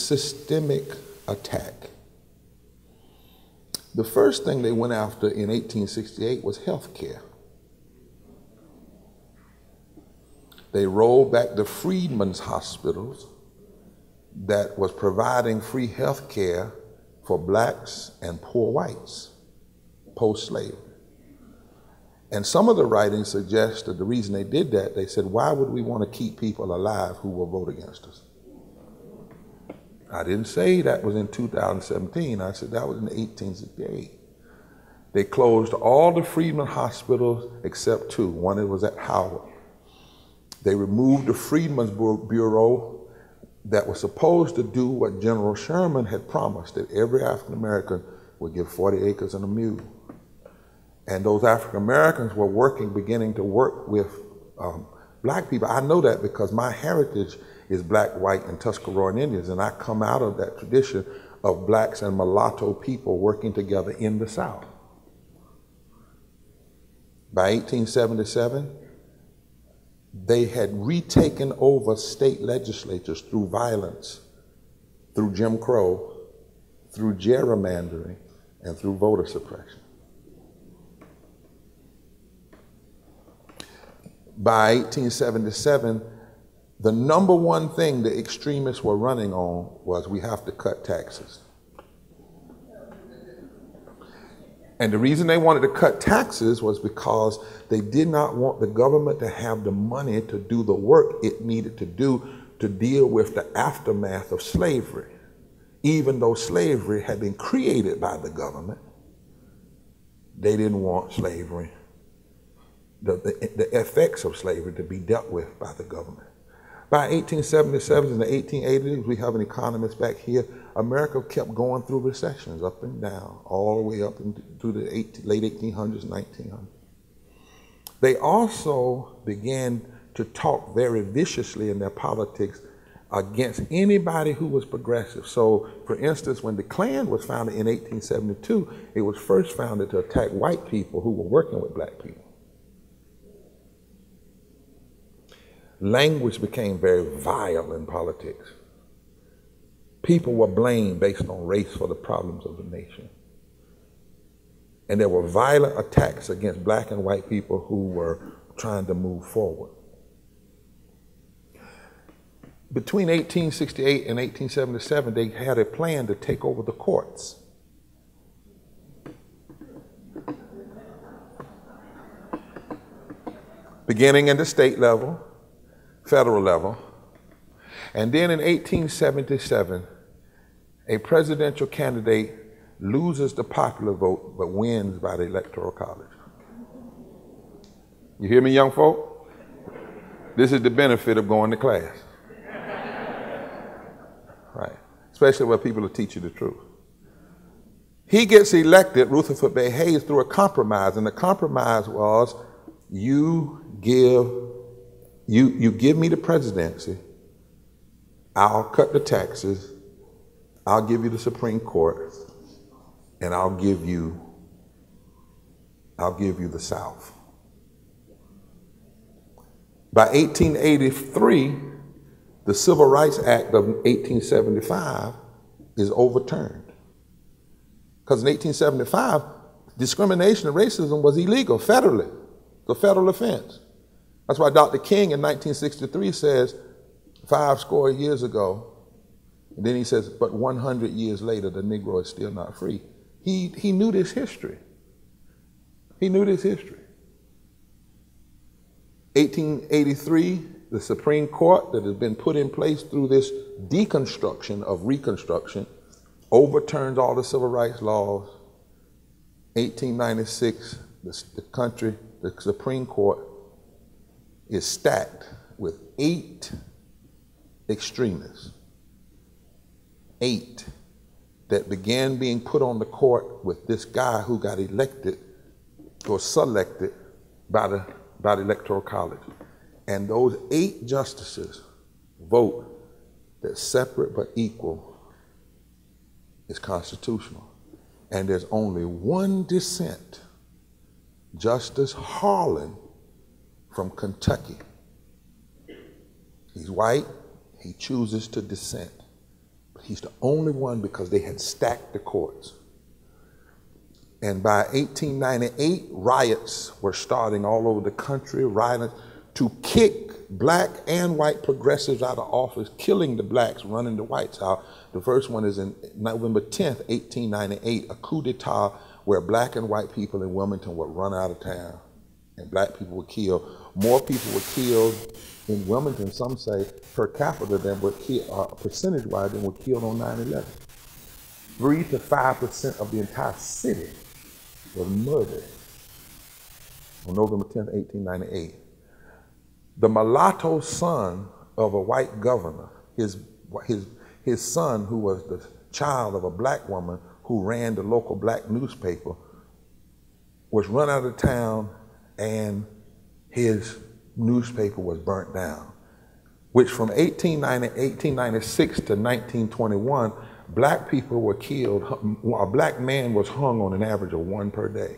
systemic attack. The first thing they went after in 1868 was health care. They rolled back the freedmen's hospitals that was providing free health care for blacks and poor whites post-slavery. And some of the writings suggest that the reason they did that, they said, why would we want to keep people alive who will vote against us? I didn't say that was in 2017. I said that was in 1868. They closed all the freedmen hospitals except two. One was at Howard. They removed the Freedmen's Bureau that was supposed to do what General Sherman had promised, that every African American would give 40 acres and a mule. And those African Americans were beginning to work with black people. I know that because my heritage is black, white, and Tuscaroran Indians, and I come out of that tradition of blacks and mulatto people working together in the South. By 1877, they had retaken over state legislatures through violence, through Jim Crow, through gerrymandering, and through voter suppression. By 1877, the number one thing the extremists were running on was we have to cut taxes. And the reason they wanted to cut taxes was because they did not want the government to have the money to do the work it needed to do to deal with the aftermath of slavery. Even though slavery had been created by the government, they didn't want slavery, the effects of slavery to be dealt with by the government. By 1877 and the 1880s, we have an economist back here, America kept going through recessions up and down, all the way up into the late 1800s, 1900s. They also began to talk very viciously in their politics against anybody who was progressive. So, for instance, when the Klan was founded in 1872, it was first founded to attack white people who were working with black people. Language became very vile in politics. People were blamed based on race for the problems of the nation. And there were violent attacks against black and white people who were trying to move forward. Between 1868 and 1877, they had a plan to take over the courts. Beginning at the state level, federal level, and then in 1877, a presidential candidate loses the popular vote but wins by the Electoral College. You hear me, young folk? This is the benefit of going to class. Right, especially where people will teach you the truth. He gets elected, Rutherford B. Hayes, through a compromise, and the compromise was you give me the presidency, I'll cut the taxes, I'll give you the Supreme Court, and I'll give you the South. By 1883, the Civil Rights Act of 1875 is overturned. Because in 1875, discrimination and racism was illegal federally. It's a federal offense. That's why Dr. King in 1963 says, 50 years ago, and then he says, but 100 years later, the Negro is still not free. He knew this history. He knew this history. 1883, the Supreme Court that has been put in place through this deconstruction of Reconstruction overturns all the civil rights laws. 1896, the Supreme Court is stacked with 8 extremists. 8 that began being put on the court with this guy who got elected or selected by the Electoral College. And those 8 justices vote that separate but equal is constitutional. And there's only one dissent, Justice Harlan from Kentucky. He's white, he chooses to dissent. He's the only one because they had stacked the courts. And by 1898, riots were starting all over the country, rioting to kick black and white progressives out of office, killing the blacks, running the whites out. The first one is in November 10th, 1898, a coup d'etat where black and white people in Wilmington were run out of town and black people were killed. More people were killed in Wilmington, some say, per capita than were killed, percentage-wise, than were killed on 9/11. 3 to 5% of the entire city was murdered on November 10th, 1898. The mulatto son of a white governor, his son, who was the child of a black woman who ran the local black newspaper, was run out of town and his newspaper was burnt down, which from 1896 to 1921, black people were killed. A black man was hung on an average of 1 per day.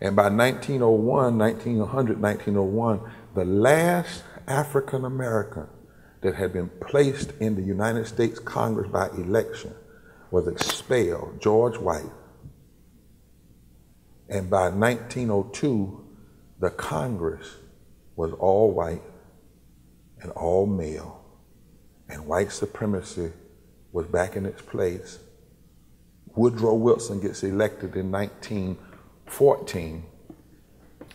And by 1901, the last African American that had been placed in the United States Congress by election was expelled, George White. And by 1902, the Congress was all white and all male, and white supremacy was back in its place. Woodrow Wilson gets elected in 1914,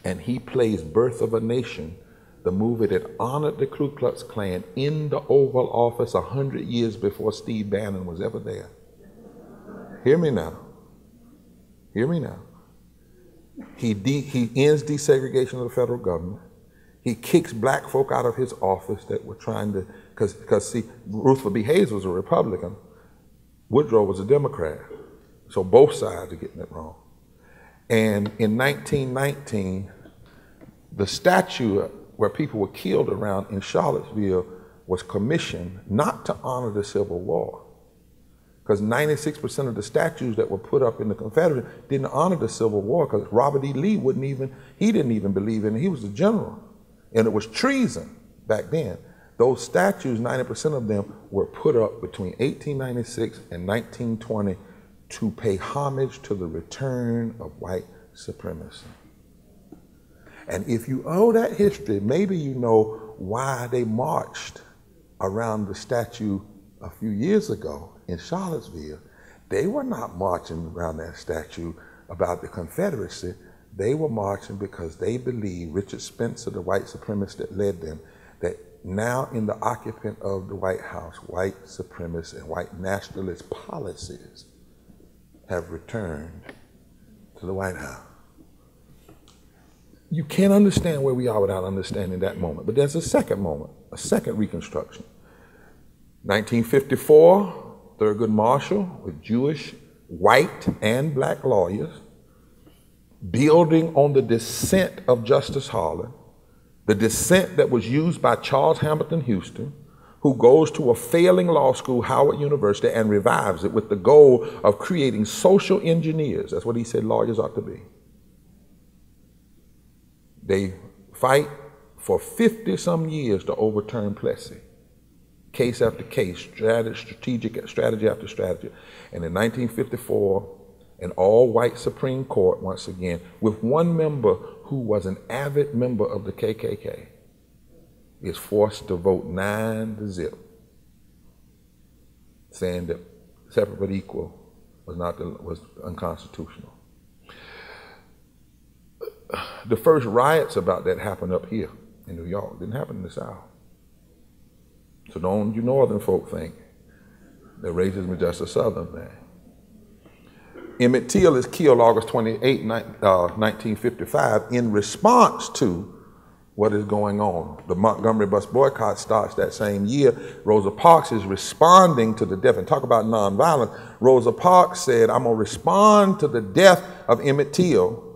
and he plays Birth of a Nation, the movie that honored the Ku Klux Klan in the Oval Office 100 years before Steve Bannon was ever there. Hear me now. Hear me now. He ends desegregation of the federal government. He kicks black folk out of his office that were trying to, because see, Rutherford B. Hayes was a Republican, Woodrow was a Democrat. So both sides are getting it wrong. And in 1919, the statue where people were killed around in Charlottesville was commissioned not to honor the Civil War, because 96% of the statues that were put up in the Confederate didn't honor the Civil War, because Robert E. Lee didn't even believe in it. He was a general, and it was treason back then. Those statues, 90% of them were put up between 1896 and 1920 to pay homage to the return of white supremacy. And if you owe that history, maybe you know why they marched around the statue a few years ago in Charlottesville. They were not marching around that statue about the Confederacy. They were marching because they believed, Richard Spencer, the white supremacist that led them, that now in the occupant of the White House, white supremacist and white nationalist policies have returned to the White House. You can't understand where we are without understanding that moment. But there's a second moment, a second Reconstruction. 1954, Thurgood Marshall with Jewish, white, and black lawyers, building on the dissent of Justice Harlan, the dissent that was used by Charles Hamilton Houston, who goes to a failing law school, Howard University, and revives it with the goal of creating social engineers. That's what he said lawyers ought to be. They fight for 50-some years to overturn Plessy, case after case, strategy after strategy. And in 1954, an all-white Supreme Court, once again, with one member who was an avid member of the KKK, is forced to vote 9-0, saying that separate but equal was unconstitutional. The first riots about that happened up here in New York. It didn't happen in the South. So don't you northern folk think that racism is just a southern thing. Emmett Till is killed August 28, 1955 in response to what is going on. The Montgomery bus boycott starts that same year. Rosa Parks is responding to the death. And talk about nonviolence. Rosa Parks said, I'm going to respond to the death of Emmett Till,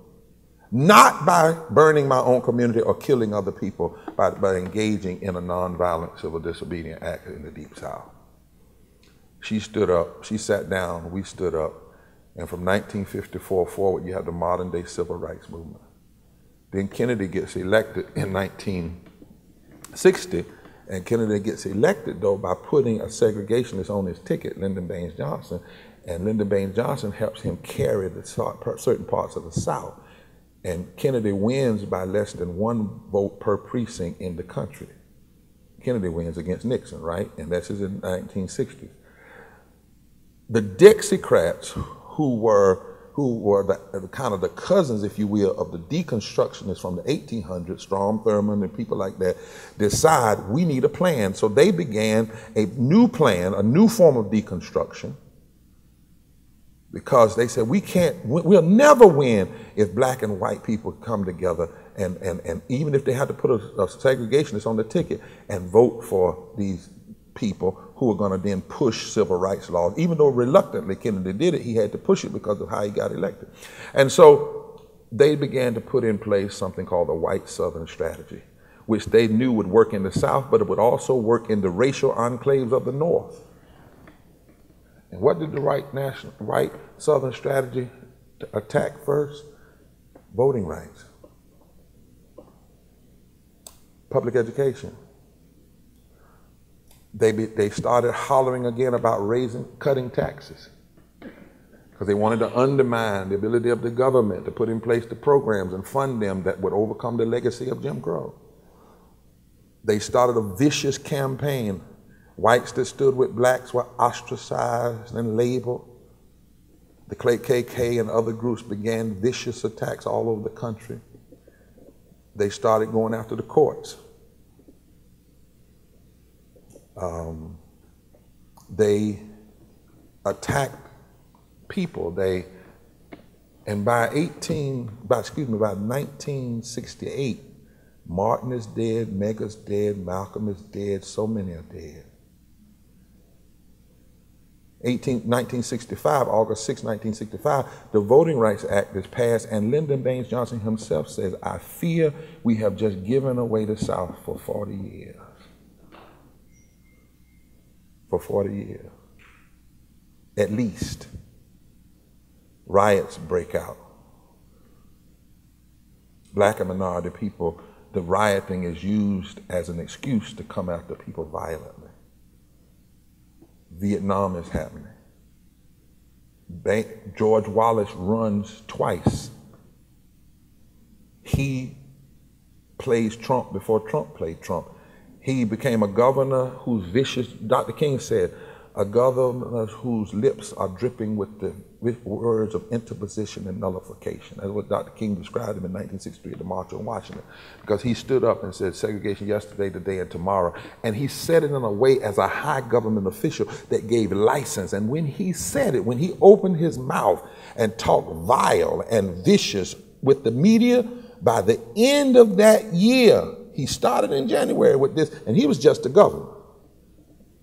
not by burning my own community or killing other people, but by engaging in a nonviolent civil disobedience act in the Deep South. She stood up, she sat down, we stood up, and from 1954 forward, you have the modern day civil rights movement. Then Kennedy gets elected in 1960, And Kennedy gets elected, though, by putting a segregationist on his ticket, Lyndon Baines Johnson, and Lyndon Baines Johnson helps him carry the certain parts of the South. And Kennedy wins by less than 1 vote per precinct in the country. Kennedy wins against Nixon, right? And that's in the 1960s. The Dixiecrats, who were the kind of the cousins, if you will, of the Deconstructionists from the 1800s, Strom Thurmond and people like that, decide we need a plan. So they began a new plan, a new form of Deconstruction, because they said we'll never win if black and white people come together and even if they had to put a segregationist on the ticket and vote for these people who are going to then push civil rights laws. Even though reluctantly Kennedy did it, he had to push it because of how he got elected. And so they began to put in place something called the white Southern strategy, which they knew would work in the South, but it would also work in the racial enclaves of the North. And what did the white Southern strategy attack first? Voting rights, public education. They started hollering again about cutting taxes, because they wanted to undermine the ability of the government to put in place the programs and fund them that would overcome the legacy of Jim Crow. They started a vicious campaign. Whites that stood with blacks were ostracized and labeled. The KKK and other groups began vicious attacks all over the country. They started going after the courts. They attacked people. And by 1968, Martin is dead, Mega's dead, Malcolm is dead, so many are dead. 1965, August 6, 1965, the Voting Rights Act is passed, and Lyndon Baines Johnson himself says, I fear we have just given away the South for 40 years. For 40 years, at least. Riots break out. Black and minority people, the rioting is used as an excuse to come after people violently. Vietnam is happening. George Wallace runs twice. He plays Trump before Trump played Trump. He became a governor who's vicious. Dr. King said, a governor whose lips are dripping with the words of interposition and nullification. That's what Dr. King described him in 1963 at the March on Washington, because he stood up and said segregation yesterday, today, and tomorrow. And he said it in a way as a high government official that gave license. And when he said it, when he opened his mouth and talked vile and vicious with the media, by the end of that year, he started in January with this, and he was just a governor,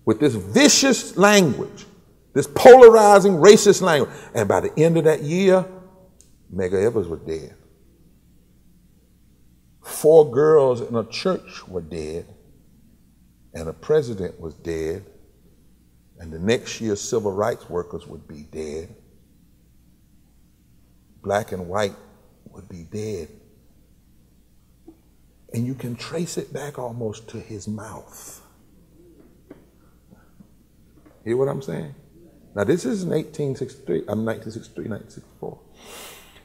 with this vicious language, this polarizing racist language. And by the end of that year, Medgar Evers was dead. 4 girls in a church were dead, and a president was dead, and the next year civil rights workers would be dead. Black and white would be dead. And you can trace it back almost to his mouth. Hear what I'm saying? Now this is in 1963, 1964.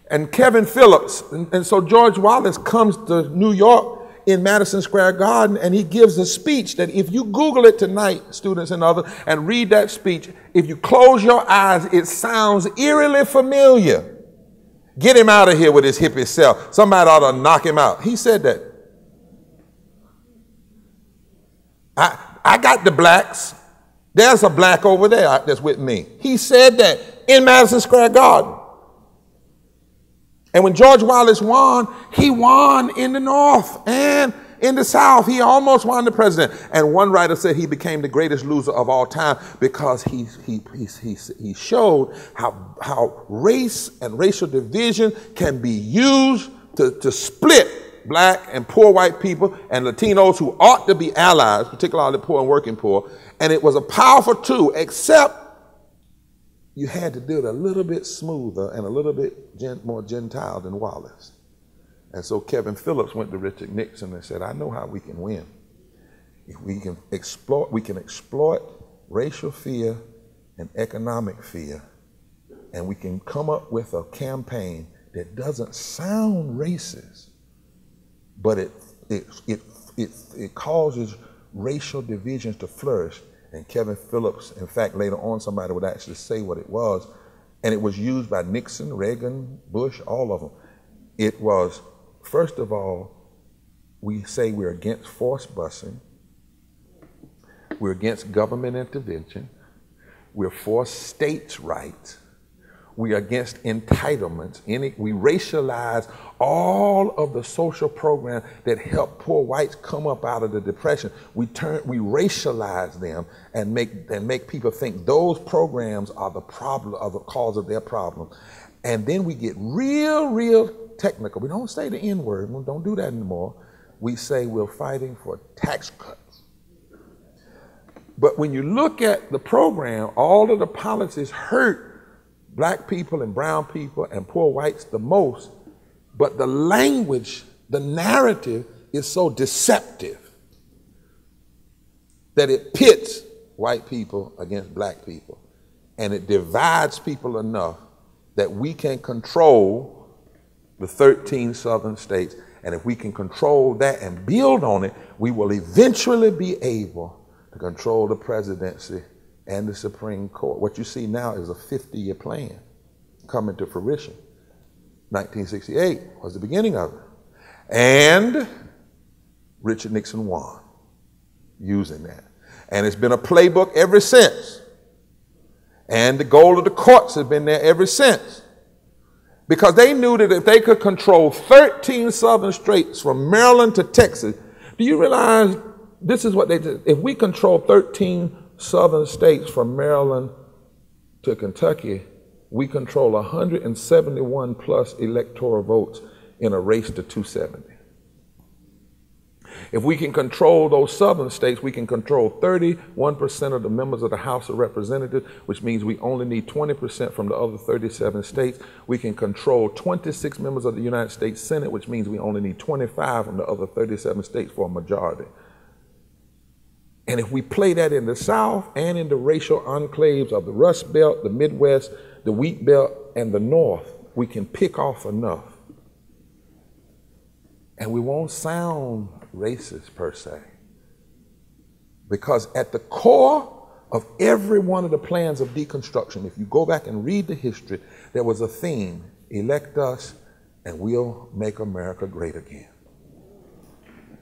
And Kevin Phillips, and so George Wallace comes to New York in Madison Square Garden, and he gives a speech that if you Google it tonight, students and others, and read that speech, if you close your eyes, it sounds eerily familiar. Get him out of here with his hippie self. Somebody ought to knock him out. He said that. I got the blacks. There's a black over there that's with me. He said that in Madison Square Garden. And when George Wallace won, he won in the North and in the South. He almost won the president. And one writer said he became the greatest loser of all time because he showed how race and racial division can be used to split black and poor white people and Latinos who ought to be allies, particularly the poor and working poor. And it was a powerful tool, except you had to do it a little bit smoother and a little bit more Gentile than Wallace. And so Kevin Phillips went to Richard Nixon and said, I know how we can win. If we can exploit racial fear and economic fear, and we can come up with a campaign that doesn't sound racist, but it causes racial divisions to flourish. And Kevin Phillips, in fact, later on somebody would actually say what it was, and it was used by Nixon, Reagan, Bush, all of them. It was, first of all, we say we're against forced busing, we're against government intervention, we're for states' rights, we're against entitlements. We racialize all of the social programs that help poor whites come up out of the Depression. We racialize them and make people think those programs are the problem, are the cause of their problem. And then we get real technical. We don't say the N-word. We don't do that anymore. We say we're fighting for tax cuts. But when you look at the program, all of the policies hurt black people and brown people and poor whites the most, but the language, the narrative is so deceptive that it pits white people against black people, and it divides people enough that we can control the 13 southern states. And if we can control that and build on it, we will eventually be able to control the presidency and the Supreme Court. What you see now is a 50-year plan coming to fruition. 1968 was the beginning of it. And Richard Nixon won using that. And it's been a playbook ever since. And the goal of the courts has been there ever since. Because they knew that if they could control 13 southern states from Maryland to Texas, do you realize this is what they did? If we control 13 southern states from Maryland to Kentucky, we control 171 plus electoral votes in a race to 270. If we can control those southern states, we can control 31% of the members of the House of Representatives, which means we only need 20% from the other 37 states. We can control 26 members of the United States Senate, which means we only need 25 from the other 37 states for a majority. And if we play that in the South and in the racial enclaves of the Rust Belt, the Midwest, the Wheat Belt, and the North, we can pick off enough. And we won't sound racist per se. Because at the core of every one of the plans of deconstruction, if you go back and read the history, there was a theme: elect us and we'll make America great again.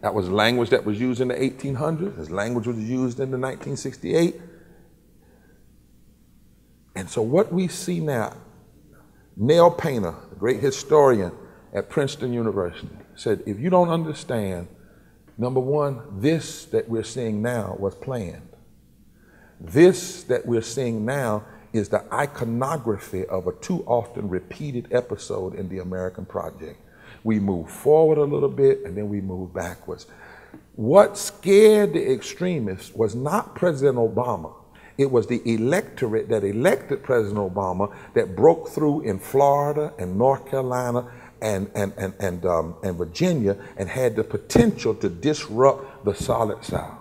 That was language that was used in the 1800s. This language was used in the 1968. And so what we see now, Nell Painter, the great historian at Princeton University, said, if you don't understand, number one, this that we're seeing now was planned. This that we're seeing now is the iconography of a too often repeated episode in the American project. We move forward a little bit and then we move backwards. What scared the extremists was not President Obama. It was the electorate that elected President Obama that broke through in Florida and North Carolina and Virginia and had the potential to disrupt the solid South.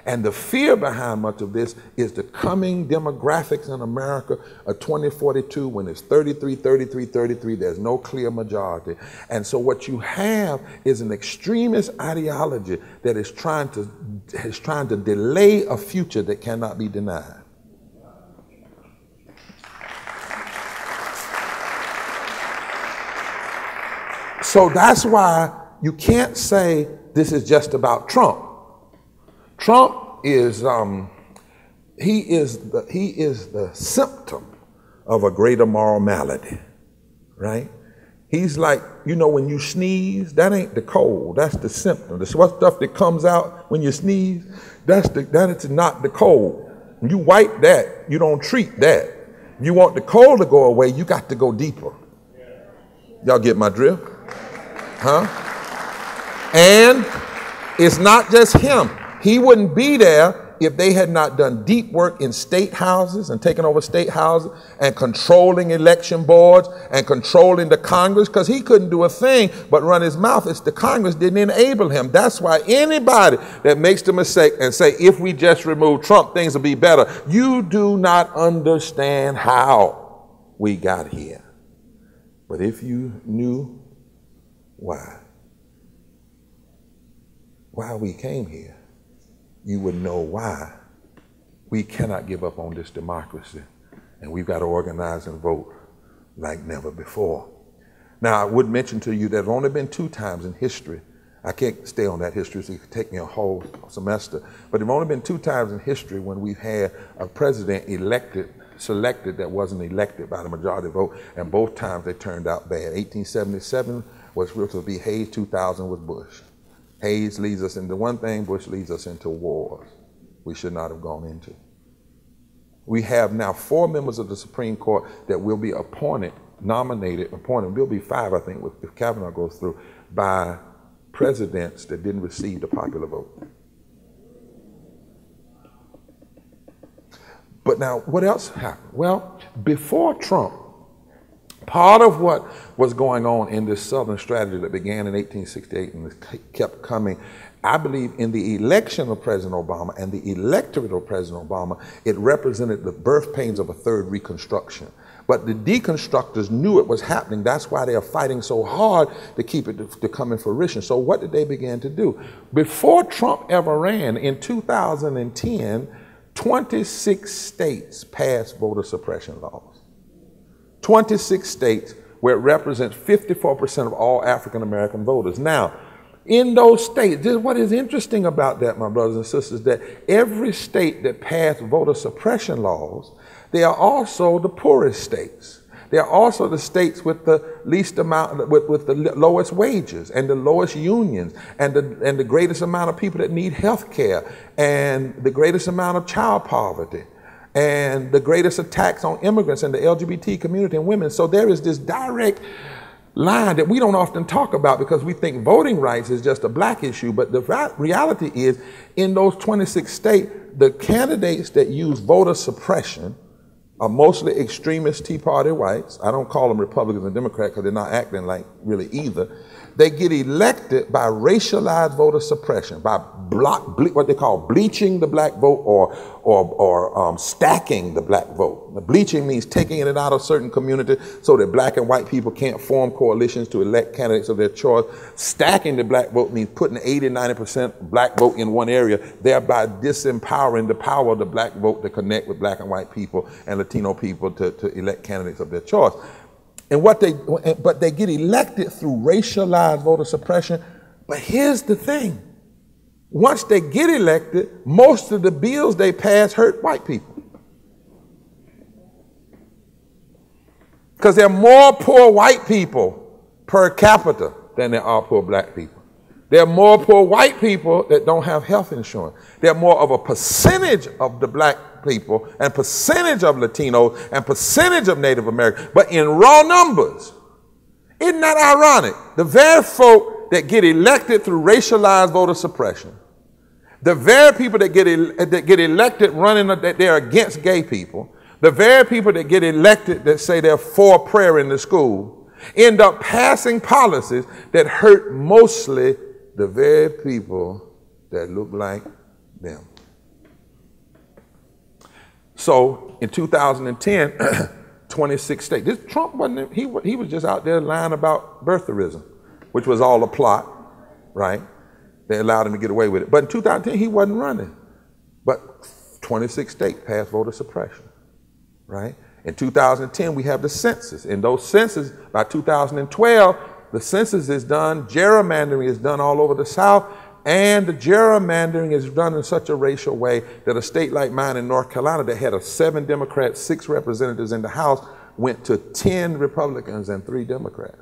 And the fear behind much of this is the coming demographics in America of 2042, when it's 33, 33, 33, there's no clear majority. And so what you have is an extremist ideology that is trying to delay a future that cannot be denied. So that's why you can't say this is just about Trump. Trump is he is the symptom of a greater moral malady, right? He's like, you know, when you sneeze, that ain't the cold, that's the symptom. The stuff that comes out when you sneeze, that is not the cold. You wipe that, you don't treat that. If you want the cold to go away, you got to go deeper. Y'all get my drift? Huh? And it's not just him. He wouldn't be there if they had not done deep work in state houses and taken over state houses and controlling election boards and controlling the Congress, because he couldn't do a thing but run his mouth. It's the Congress didn't enable him. That's why anybody that makes the mistake and say, if we just remove Trump, things will be better, you do not understand how we got here. But if you knew why we came here, you would know why we cannot give up on this democracy, and we've got to organize and vote like never before. Now, I would mention to you that there have only been 2 times in history. I can't stay on that history, so it could take me a whole semester. But there have only been 2 times in history when we've had a president selected that wasn't elected by the majority vote, and both times they turned out bad. 1877 was supposed to be Hayes, 2000 was Bush. Hayes leads us into one thing, Bush leads us into wars we should not have gone into. We have now 4 members of the Supreme Court that will be nominated, will be 5, I think, if Kavanaugh goes through, by presidents that didn't receive the popular vote. But now, what else happened? Well, before Trump, part of what was going on in this Southern strategy that began in 1868 and kept coming, I believe in the election of President Obama and the electorate of President Obama, it represented the birth pains of a third Reconstruction. But the deconstructors knew it was happening. That's why they are fighting so hard to keep it to come in fruition. So what did they begin to do? Before Trump ever ran, in 2010, 26 states passed voter suppression laws. 26 states where it represents 54% of all African American voters. Now, in those states, what is interesting about that, my brothers and sisters, that every state that passed voter suppression laws, they are also the poorest states. They are also the states with the least amount, with the lowest wages and the lowest unions and the greatest amount of people that need health care and the greatest amount of child poverty and the greatest attacks on immigrants and the LGBT community and women. So there is this direct line that we don't often talk about because we think voting rights is just a black issue, but the reality is in those 26 states, the candidates that use voter suppression are mostly extremist Tea Party whites. I don't call them Republicans and Democrats because they're not acting like really either. They get elected by racialized voter suppression, by what they call bleaching the black vote or stacking the black vote. The bleaching means taking it out of certain communities so that black and white people can't form coalitions to elect candidates of their choice. Stacking the black vote means putting 80–90% black vote in one area, thereby disempowering the power of the black vote to connect with black and white people and Latino people to elect candidates of their choice. And but they get elected through racialized voter suppression. But here's the thing. Once they get elected, most of the bills they pass hurt white people. Because there are more poor white people per capita than there are poor black people. There are more poor white people that don't have health insurance. There are more of a percentage of the black people and percentage of Latinos and percentage of Native Americans. But in raw numbers, isn't that ironic? The very folk that get elected through racialized voter suppression, the very people that get elected running that they're against gay people, the very people that get elected that say they're for prayer in the school, end up passing policies that hurt mostly the very people that look like them. So in 2010, 26 states. This Trump wasn't, he was just out there lying about birtherism, which was all a plot, right? They allowed him to get away with it. But in 2010, he wasn't running. But 26 states passed voter suppression, right? In 2010, we have the census. In those census, by 2012, the census is done, gerrymandering is done all over the South, and the gerrymandering is done in such a racial way that a state like mine in North Carolina that had 7 Democrats, 6 representatives in the House went to 10 Republicans and 3 Democrats.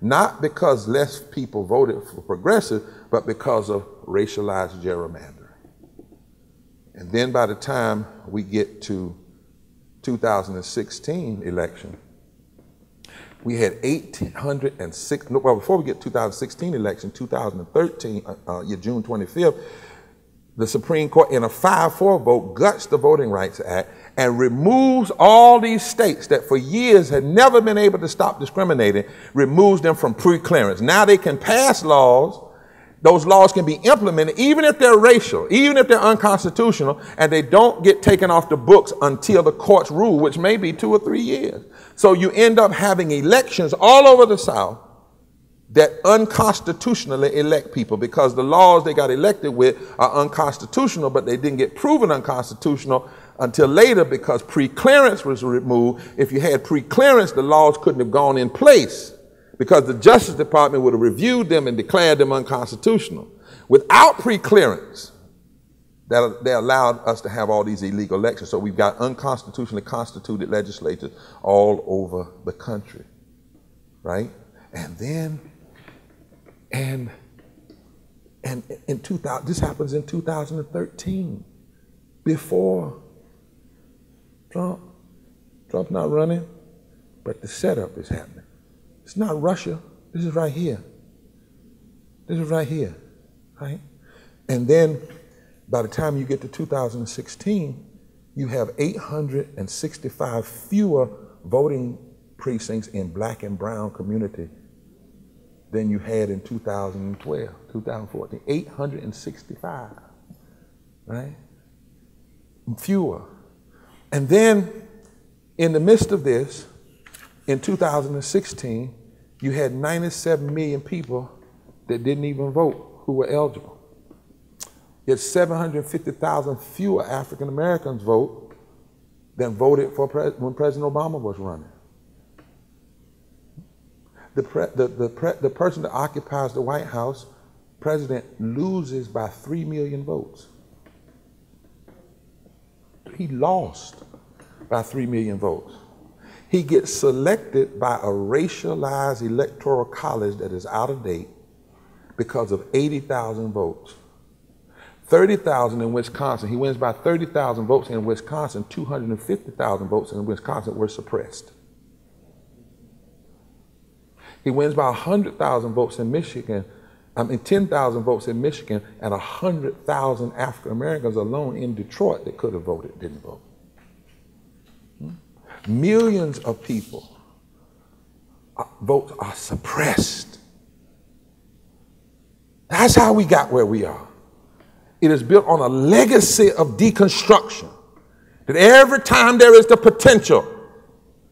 Not because less people voted for progressive, but because of racialized gerrymandering. And then by the time we get to 2016 election, we had 1,806, well, before we get 2016 election, 2013, June 25th, the Supreme Court, in a 5-4 vote, guts the Voting Rights Act and removes all these states that for years had never been able to stop discriminating, removes them from pre-clearance. Now they can pass laws. Those laws can be implemented, even if they're racial, even if they're unconstitutional, and they don't get taken off the books until the courts rule, which may be 2 or 3 years. So you end up having elections all over the South that unconstitutionally elect people because the laws they got elected with are unconstitutional, but they didn't get proven unconstitutional until later because pre-clearance was removed. If you had pre-clearance, the laws couldn't have gone in place because the Justice Department would have reviewed them and declared them unconstitutional. Without pre-clearance, they allowed us to have all these illegal elections. So we've got unconstitutionally constituted legislatures all over the country, right? And then, and in 2000, this happens in 2013, before Trump's not running, but the setup is happening. It's not Russia. This is right here. This is right here, right? And then by the time you get to 2016, you have 865 fewer voting precincts in black and brown community than you had in 2012, 2014. 865, right? Fewer. And then in the midst of this, in 2016, you had 97 million people that didn't even vote who were eligible. Yet 750,000 fewer African Americans vote than voted for when President Obama was running. The person that occupies the White House, president, loses by 3 million votes. He lost by 3 million votes. He gets selected by a racialized electoral college that is out of date because of 80,000 votes. 30,000 in Wisconsin. He wins by 30,000 votes in Wisconsin. 250,000 votes in Wisconsin were suppressed. He wins by 100,000 votes in Michigan. 10,000 votes in Michigan, and 100,000 African Americans alone in Detroit that could have voted didn't vote. Millions of people, votes are suppressed. That's how we got where we are. It is built on a legacy of deconstruction. That every time there is the potential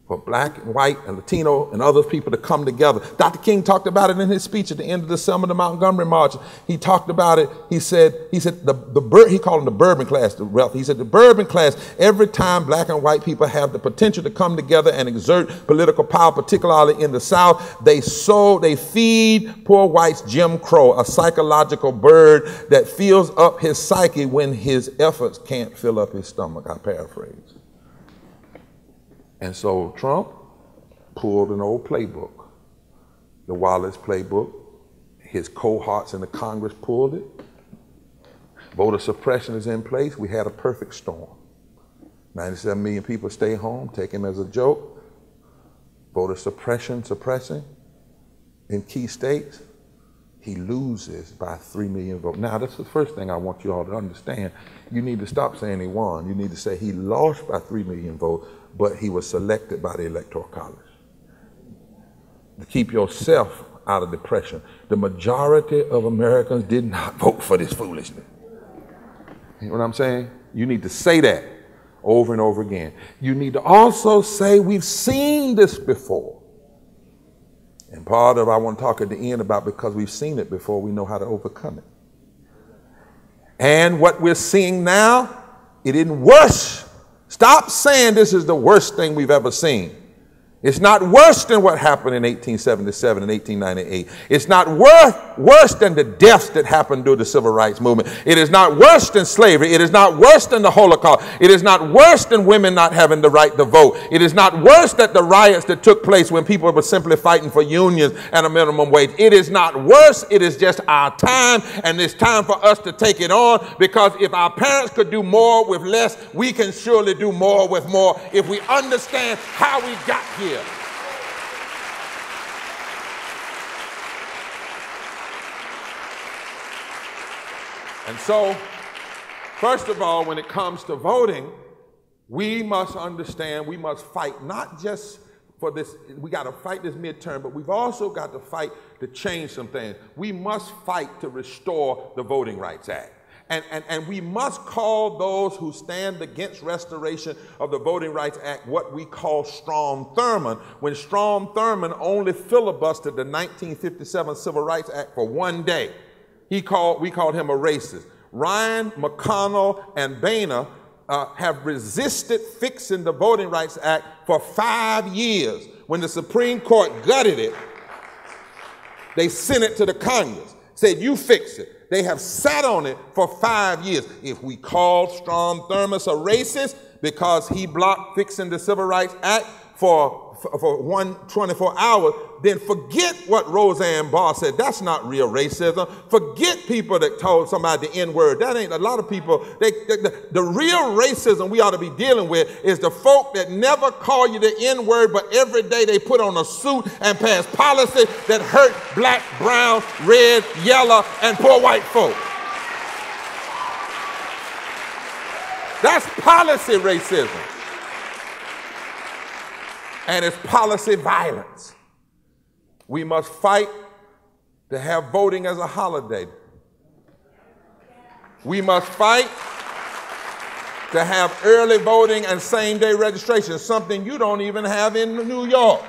for black and white and Latino and other people to come together. Dr. King talked about it in his speech at the end of the Selma to Montgomery March. He talked about it. He said he called them the bourbon class, the wealthy. He said the bourbon class, every time black and white people have the potential to come together and exert political power, particularly in the South, they feed poor whites Jim Crow, a psychological bird that fills up his psyche when his efforts can't fill up his stomach. I paraphrase. And so Trump pulled an old playbook, the Wallace playbook. His cohorts in the Congress pulled it. Voter suppression is in place. We had a perfect storm. 97 million people stay home, take him as a joke. Voter suppressing in key states. He loses by 3 million votes. Now, that's the first thing I want you all to understand. You need to stop saying he won. You need to say he lost by 3 million votes, but he was selected by the Electoral College. To keep yourself out of depression. The majority of Americans did not vote for this foolishness. You know what I'm saying? You need to say that over and over again. You need to also say, we've seen this before. And part of I want to talk at the end about because we've seen it before, we know how to overcome it. And what we're seeing now, it isn't worse. Stop saying this is the worst thing we've ever seen. It's not worse than what happened in 1877 and 1898. It's not worse than the deaths that happened during the Civil Rights Movement. It is not worse than slavery. It is not worse than the Holocaust. It is not worse than women not having the right to vote. It is not worse than the riots that took place when people were simply fighting for unions and a minimum wage. It is not worse. It is just our time, and it's time for us to take it on, because if our parents could do more with less, we can surely do more with more if we understand how we got here. And so First of all, when it comes to voting, we must understand, we must fight not just for this, we got to fight this midterm, but we've also got to fight to change some things. We must fight to restore the Voting Rights Act. And we must call those who stand against restoration of the Voting Rights Act what we call Strom Thurmond, when Strom Thurmond only filibustered the 1957 Civil Rights Act for one day. We called him a racist. Ryan, McConnell, and Boehner have resisted fixing the Voting Rights Act for 5 years. When the Supreme Court gutted it, they sent it to the Congress, said, you fix it. They have sat on it for 5 years. If we call Strom Thurmond a racist because he blocked fixing the Civil Rights Act for 24 hours, then forget what Roseanne Barr said. That's not real racism. Forget people that told somebody the N-word. That ain't a lot of people. The real racism we ought to be dealing with is the folk that never call you the N-word, but every day they put on a suit and pass policy that hurt black, brown, red, yellow, and poor white folk. That's policy racism. And it's policy violence. We must fight to have voting as a holiday. We must fight to have early voting and same-day registration, something you don't even have in New York.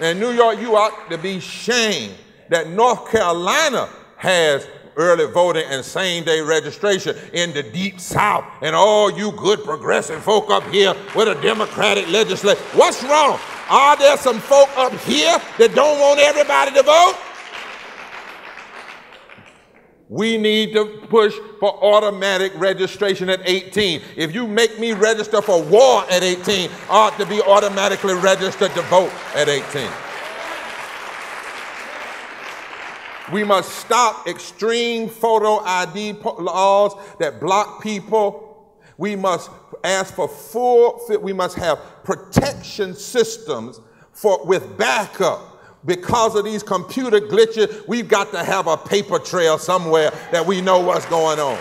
In New York, you ought to be ashamed that North Carolina has early voting and same-day registration in the deep South, and all you good progressive folk up here with a Democratic legislature. What's wrong? Are there some folk up here that don't want everybody to vote? We need to push for automatic registration at 18. If you make me register for war at 18, I ought to be automatically registered to vote at 18. We must stop extreme photo ID laws that block people. We must ask for we must have protection systems with backup. Because of these computer glitches, we've got to have a paper trail somewhere that we know what's going on.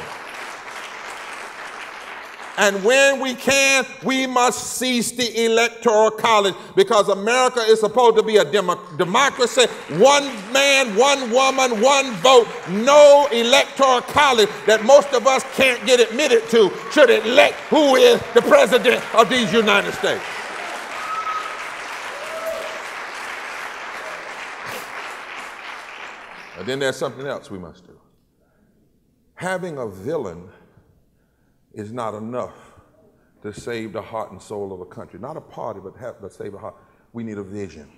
And when we can, we must cease the Electoral College, because America is supposed to be a democracy. One man, one woman, one vote. No Electoral College that most of us can't get admitted to should elect who is the president of these United States. And then there's something else we must do. Having a villain is not enough to save the heart and soul of a country. Not a party, but save a heart. We need a vision.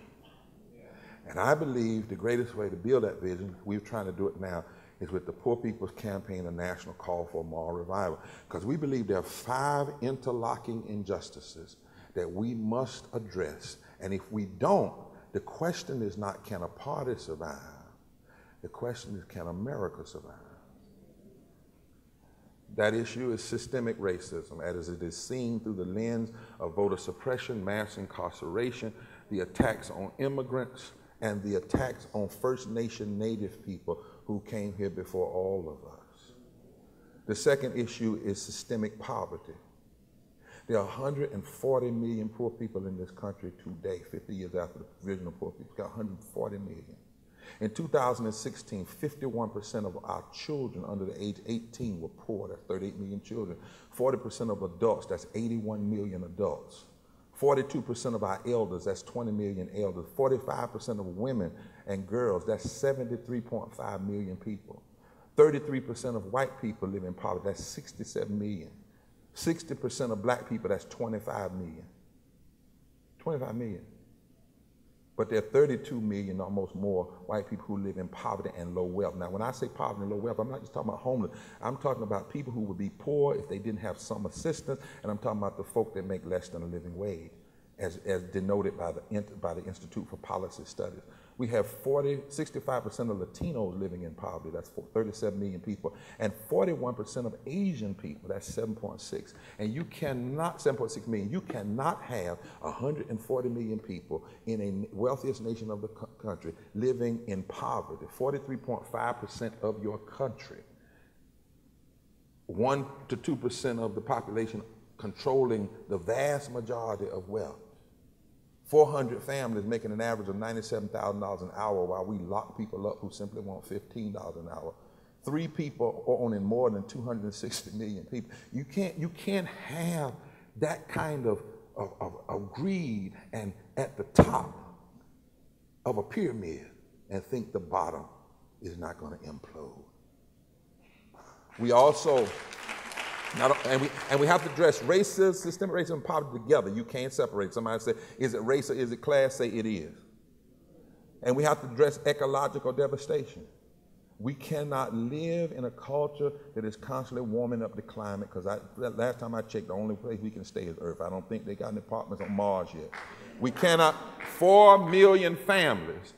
And I believe the greatest way to build that vision, we're trying to do it now, is with the Poor People's Campaign, a national call for moral revival. Because we believe there are 5 interlocking injustices that we must address. And if we don't, the question is not, can a party survive? The question is, can America survive? That issue is systemic racism, as it is seen through the lens of voter suppression, mass incarceration, the attacks on immigrants, and the attacks on First Nation Native people who came here before all of us. The second issue is systemic poverty. There are 140 million poor people in this country today, 50 years after the provision of poor people. We've got 140 million. In 2016, 51% of our children under the age 18 were poor. That's 38 million children. 40% of adults, that's 81 million adults. 42% of our elders, that's 20 million elders. 45% of women and girls, that's 73.5 million people. 33% of white people live in poverty, that's 67 million. 60% of black people, that's 25 million. 25 million. But there are 32 million, almost more, white people who live in poverty and low wealth. Now, when I say poverty and low wealth, I'm not just talking about homeless. I'm talking about people who would be poor if they didn't have some assistance, and I'm talking about the folk that make less than a living wage, as denoted by the Institute for Policy Studies. We have 65% of Latinos living in poverty, that's 37 million people, and 41% of Asian people, that's 7.6. And you cannot, 7.6 million, you cannot have 140 million people in a wealthiest nation of the country living in poverty, 43.5% of your country. 1 to 2% of the population controlling the vast majority of wealth. 400 families making an average of $97,000 an hour while we lock people up who simply want $15 an hour. 3 people owning more than 260 million people. You can't have that kind of greed and at the top of a pyramid and think the bottom is not going to implode. We also, and we have to address racism, systemic racism, and poverty together. You can't separate. Somebody say, is it race or is it class? Say it is. And we have to address ecological devastation. We cannot live in a culture that is constantly warming up the climate, because last time I checked, the only place we can stay is Earth. I don't think they got any apartments on Mars yet. We cannot, 4 million families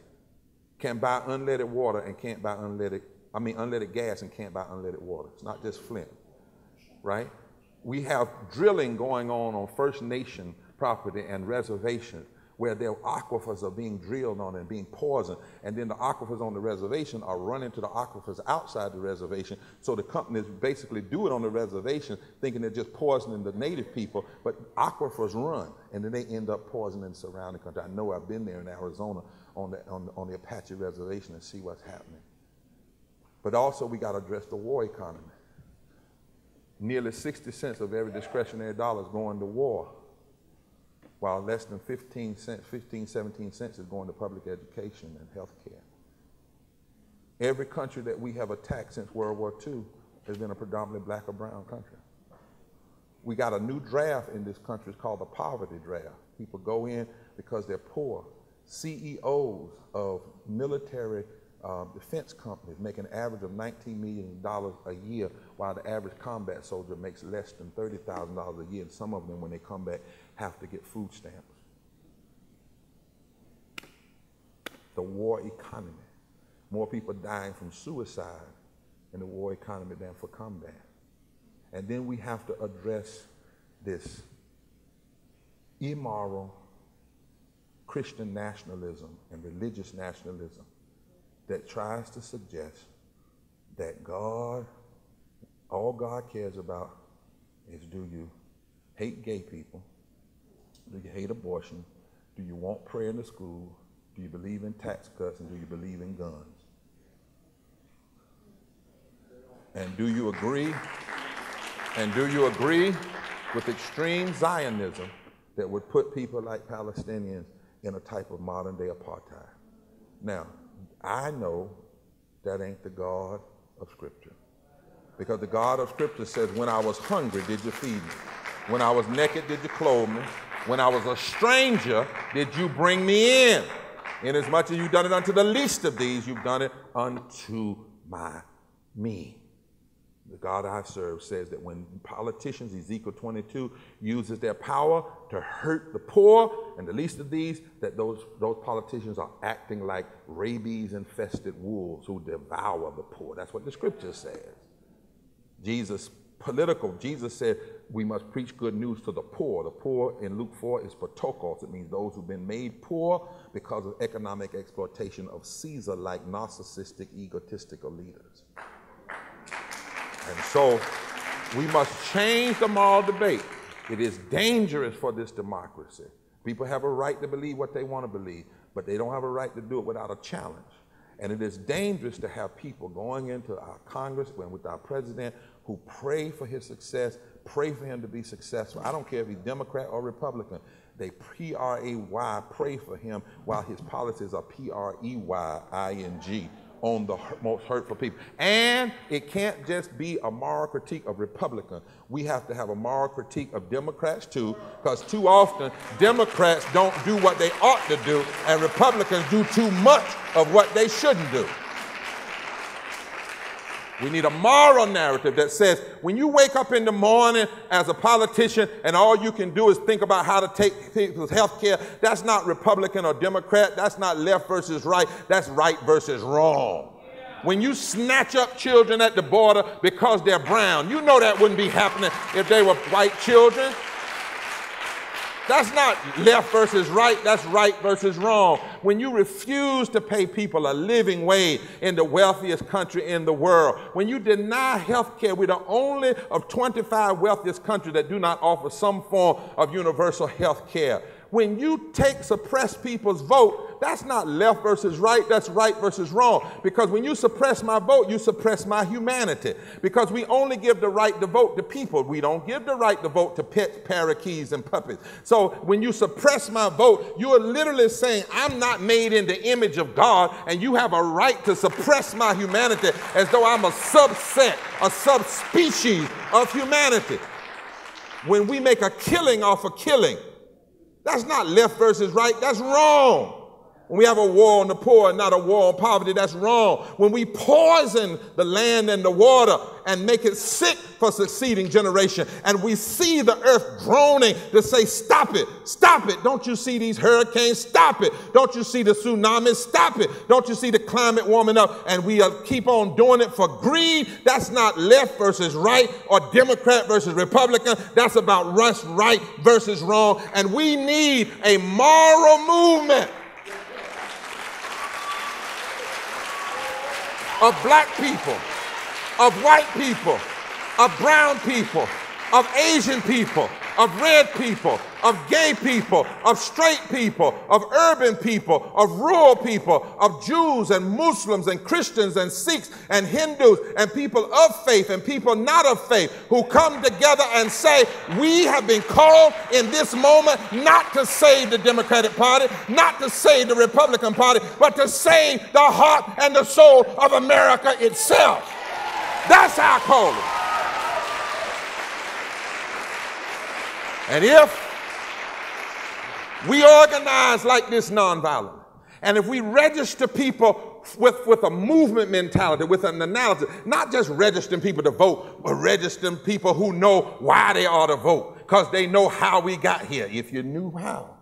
can buy unleaded water and can't buy unleaded gas and can't buy unleaded water. It's not just Flint, right? We have drilling going on First Nation property and reservations where their aquifers are being drilled on and being poisoned, and then the aquifers on the reservation are running to the aquifers outside the reservation, so the companies basically do it on the reservation thinking they're just poisoning the native people, but aquifers run, and then they end up poisoning the surrounding country. I know, I've been there in Arizona on the Apache reservation and see what's happening. But also we got to address the war economy. Nearly 60 cents of every discretionary dollar is going to war, while less than 17 cents is going to public education and health care. Every country that we have attacked since World War II has been a predominantly black or brown country. We got a new draft in this country, it's called the Poverty Drought. People go in because they're poor. CEOs of military defense companies make an average of $19 million a year, while the average combat soldier makes less than $30,000 a year, and some of them, when they come back, have to get food stamps. The war economy. More people dying from suicide in the war economy than for combat. And then we have to address this immoral Christian nationalism and religious nationalism that tries to suggest that God, all God cares about is, do you hate gay people? Do you hate abortion? Do you want prayer in the school? Do you believe in tax cuts? And do you believe in guns? And do you agree? And do you agree with extreme Zionism that would put people like Palestinians in a type of modern day apartheid? Now, I know that ain't the God of Scripture. Because the God of Scripture says, when I was hungry, did you feed me? When I was naked, did you clothe me? When I was a stranger, did you bring me in? Inasmuch as you've done it unto the least of these, you've done it unto me. The God I serve says that when politicians, Ezekiel 22, uses their power to hurt the poor and the least of these, that those politicians are acting like rabies-infested wolves who devour the poor. That's what the Scripture says. Jesus said we must preach good news to the poor. The poor in Luke 4 is patokos. It means those who've been made poor because of economic exploitation of Caesar-like narcissistic, egotistical leaders. And so we must change the moral debate. It is dangerous for this democracy. People have a right to believe what they want to believe, but they don't have a right to do it without a challenge. And it is dangerous to have people going into our Congress and with our president who pray for his success, pray for him to be successful. I don't care if he's Democrat or Republican. They P-R-A-Y, pray for him, while his policies are P-R-E-Y-I-N-G on the most hurtful people. And it can't just be a moral critique of Republicans. We have to have a moral critique of Democrats too, because too often Democrats don't do what they ought to do, and Republicans do too much of what they shouldn't do. We need a moral narrative that says when you wake up in the morning as a politician and all you can do is think about how to take people's health care, that's not Republican or Democrat, that's not left versus right, that's right versus wrong. When you snatch up children at the border because they're brown, you know that wouldn't be happening if they were white children. That's not left versus right, that's right versus wrong. When you refuse to pay people a living wage in the wealthiest country in the world, when you deny health care, we're the only of 25 wealthiest countries that do not offer some form of universal health care. When you suppress people's vote, that's not left versus right, that's right versus wrong. Because when you suppress my vote, you suppress my humanity. Because we only give the right to vote to people. We don't give the right to vote to pets, parakeets, and puppies. So when you suppress my vote, you are literally saying, I'm not made in the image of God, and you have a right to suppress my humanity as though I'm a subset, a subspecies of humanity. When we make a killing off a killing, that's not left versus right, that's wrong. When we have a war on the poor and not a war on poverty, that's wrong. When we poison the land and the water and make it sick for succeeding generation, and we see the earth groaning to say, stop it, stop it. Don't you see these hurricanes? Stop it. Don't you see the tsunamis? Stop it. Don't you see the climate warming up? And we keep on doing it for greed. That's not left versus right or Democrat versus Republican. That's about right versus wrong. And we need a moral movement of black people, of white people, of brown people, of Asian people, of red people, of gay people, of straight people, of urban people, of rural people, of Jews and Muslims and Christians and Sikhs and Hindus and people of faith and people not of faith who come together and say, we have been called in this moment not to save the Democratic Party, not to save the Republican Party, but to save the heart and the soul of America itself. That's our calling. And if we organize like this nonviolent, and if we register people with a movement mentality, with an analysis, not just registering people to vote, but registering people who know why they ought to vote, because they know how we got here. If you knew how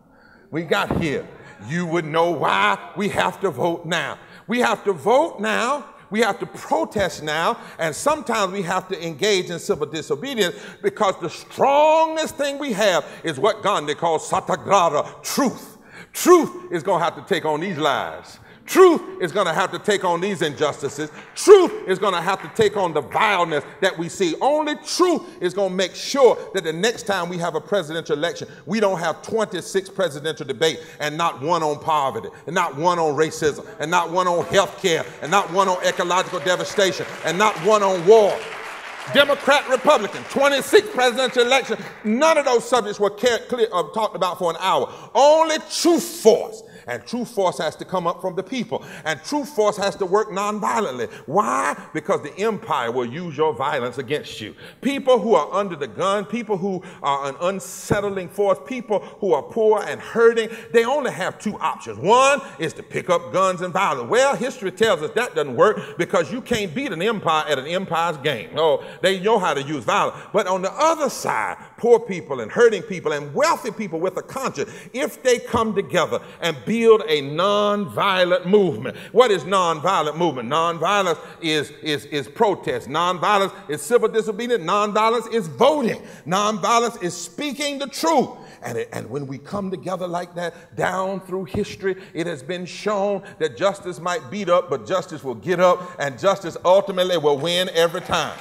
we got here, you would know why we have to vote now. We have to vote now. We have to protest now, and sometimes we have to engage in civil disobedience, because the strongest thing we have is what Gandhi calls satyagraha, truth. Truth is going to have to take on these lies. Truth is going to have to take on these injustices. Truth is going to have to take on the vileness that we see. Only truth is going to make sure that the next time we have a presidential election, we don't have 26 presidential debates and not one on poverty, and not one on racism, and not one on health care, and not one on ecological devastation, and not one on war. Democrat, Republican, 26 presidential elections, none of those subjects were talked about for an hour. Only truth force. And true force has to come up from the people. And true force has to work nonviolently. Why? Because the empire will use your violence against you. People who are under the gun, people who are an unsettling force, people who are poor and hurting, they only have two options. One is to pick up guns and violence. Well, history tells us that doesn't work, because you can't beat an empire at an empire's game. No, they know how to use violence. But on the other side, poor people and hurting people and wealthy people with a conscience, if they come together and build a nonviolent movement. What is nonviolent movement? Nonviolence is protest. Nonviolence is civil disobedience. Nonviolence is voting. Nonviolence is speaking the truth. And when we come together like that, down through history, it has been shown that justice might beat up, but justice will get up, and justice ultimately will win every time.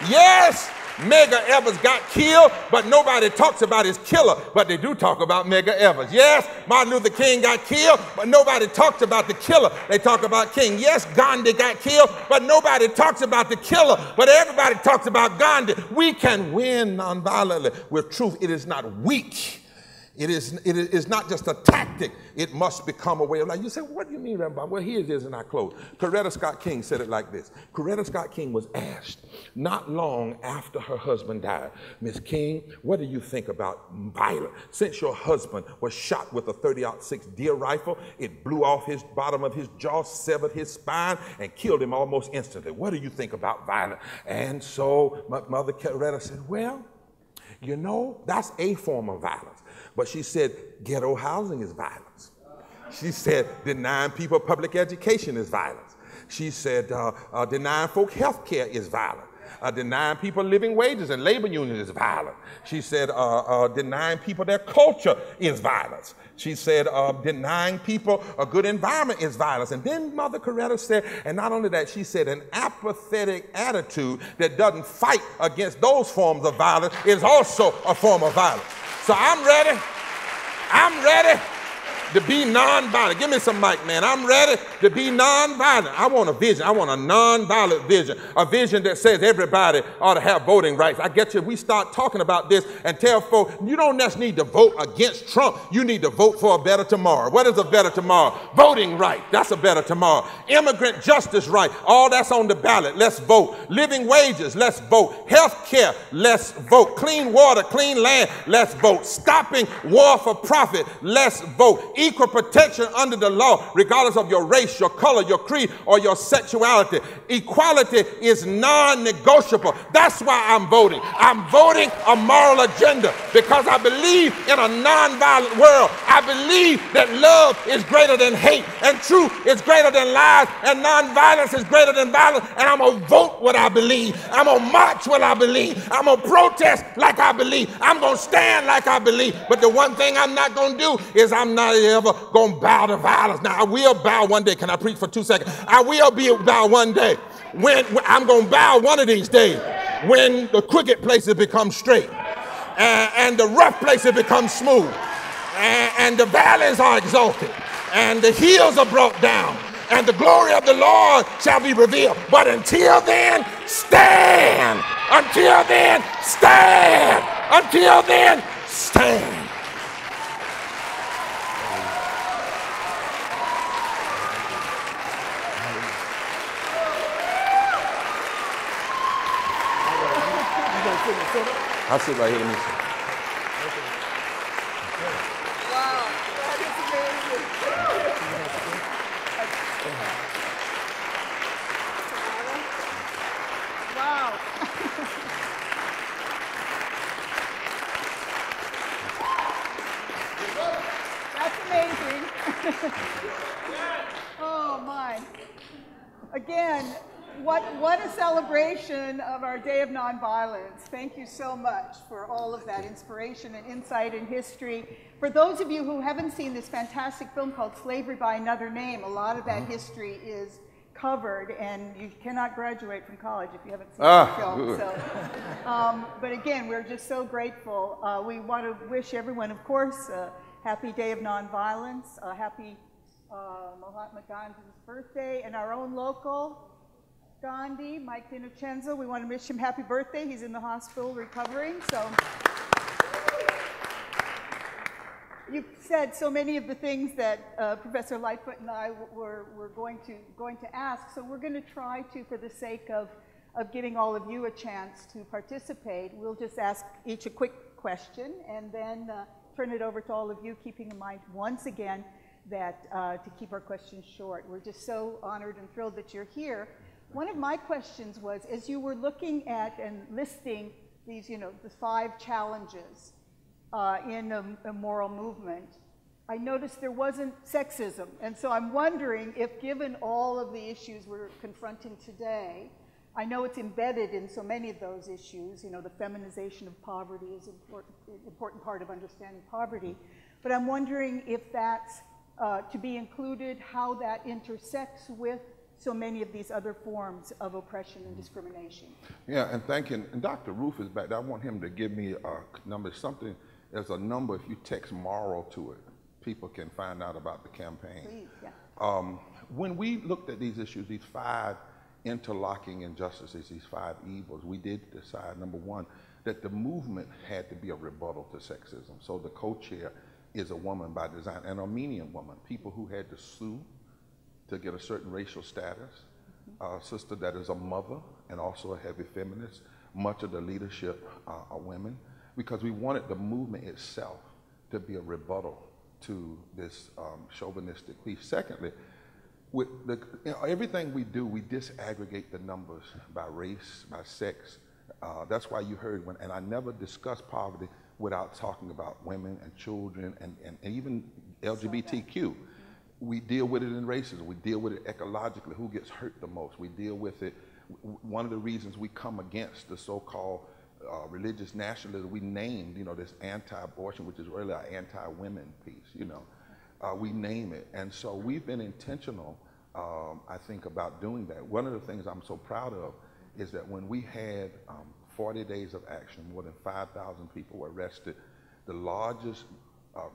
Yes! Medgar Evers got killed, but nobody talks about his killer, but they do talk about Medgar Evers. Yes, Martin Luther King got killed, but nobody talks about the killer. They talk about King. Yes, Gandhi got killed, but nobody talks about the killer, but everybody talks about Gandhi. We can win nonviolently with truth. It is not weak. It is not just a tactic. It must become a way of life. You say, what do you mean, Reverend? Well, here it is in our close. Coretta Scott King said it like this. Coretta Scott King was asked not long after her husband died, Miss King, what do you think about violence? Since your husband was shot with a .30-06 deer rifle, it blew off his bottom of his jaw, severed his spine, and killed him almost instantly. What do you think about violence? And so Mother Coretta said, well, you know, that's a form of violence. But she said, ghetto housing is violence. She said, denying people public education is violence. She said, denying folk health care is violence. Denying people living wages and labor unions is violent. She said denying people their culture is violence. She said denying people a good environment is violence. And then Mother Coretta said, and not only that, she said an apathetic attitude that doesn't fight against those forms of violence is also a form of violence. So I'm ready to be nonviolent. Give me some mic, man. I'm ready to be nonviolent. I want a vision. I want a nonviolent vision. A vision that says everybody ought to have voting rights. I get you. We start talking about this and tell folks, you don't just need to vote against Trump. You need to vote for a better tomorrow. What is a better tomorrow? Voting right. That's a better tomorrow. Immigrant justice right. All that's on the ballot. Let's vote. Living wages. Let's vote. Health care. Let's vote. Clean water, clean land. Let's vote. Stopping war for profit. Let's vote. Equal protection under the law, regardless of your race, your color, your creed, or your sexuality. Equality is non-negotiable. That's why I'm voting. I'm voting a moral agenda because I believe in a non-violent world. I believe that love is greater than hate, and truth is greater than lies, and non-violence is greater than violence. And I'm going to vote what I believe. I'm going to march what I believe. I'm going to protest like I believe. I'm going to stand like I believe. But the one thing I'm not going to do is I'm not ever going to bow to violence. Now, I will bow one day. Can I preach for 2 seconds? I will bow one day. When I'm going to bow one of these days, when the crooked places become straight, and the rough places become smooth, and the valleys are exalted, and the hills are brought down, and the glory of the Lord shall be revealed. But until then, stand. Until then, stand. Until then, stand. I'll sit right here. Let me see. Wow, that is amazing. Wow. That's amazing. Oh my. Again, what a celebration of our Day of Nonviolence. Thank you so much for all of that inspiration and insight in history. For those of you who haven't seen this fantastic film called Slavery by Another Name, a lot of that history is covered, and you cannot graduate from college if you haven't seen the film. So, but again, we're just so grateful. We want to wish everyone, of course, a happy Day of Nonviolence, a happy Mahatma Gandhi's birthday, and our own local Gandhi, Mike DiNocenzo. We want to wish him happy birthday. He's in the hospital recovering. So you've said so many of the things that Professor Lightfoot and I were going to ask. So we're going to try to, for the sake of giving all of you a chance to participate, we'll just ask each a quick question and then turn it over to all of you, keeping in mind once again that to keep our questions short. We're just so honored and thrilled that you're here. One of my questions was, as you were looking at and listing these, the 5 challenges in a moral movement, I noticed there wasn't sexism. And so I'm wondering if, given all of the issues we're confronting today, I know it's embedded in so many of those issues, the feminization of poverty is an important part of understanding poverty, but I'm wondering if that's to be included, how that intersects with so many of these other forms of oppression and discrimination. Yeah, and thank you. And Dr. Roof is back. I want him to give me a number. Something, there's a number, if you text moral to it, people can find out about the campaign. Please, yeah. When we looked at these issues, these 5 interlocking injustices, these 5 evils, we did decide, number 1, that the movement had to be a rebuttal to sexism. So the co-chair is a woman by design, an Armenian woman, people who had to sue to get a certain racial status, a sister that is a mother and also a heavy feminist. Much of the leadership are women, because we wanted the movement itself to be a rebuttal to this chauvinistic piece. Secondly, with everything we do, we disaggregate the numbers by race, by sex. That's why you heard and I never discuss poverty without talking about women and children and even LGBTQ. We deal with it in racism. We deal with it ecologically. Who gets hurt the most? We deal with it one of the reasons we come against the so-called religious nationalism, we named, you know, this anti-abortion, which is really an anti-women piece, you know. We name it. And so we've been intentional, I think, about doing that. One of the things I'm so proud of is that when we had 40 days of action, more than 5,000 people were arrested, the largest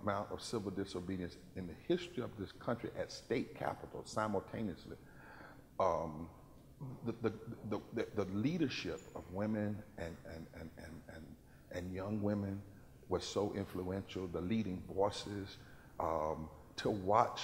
amount of civil disobedience in the history of this country at state capitals simultaneously. The leadership of women and young women was so influential, the leading voices, to watch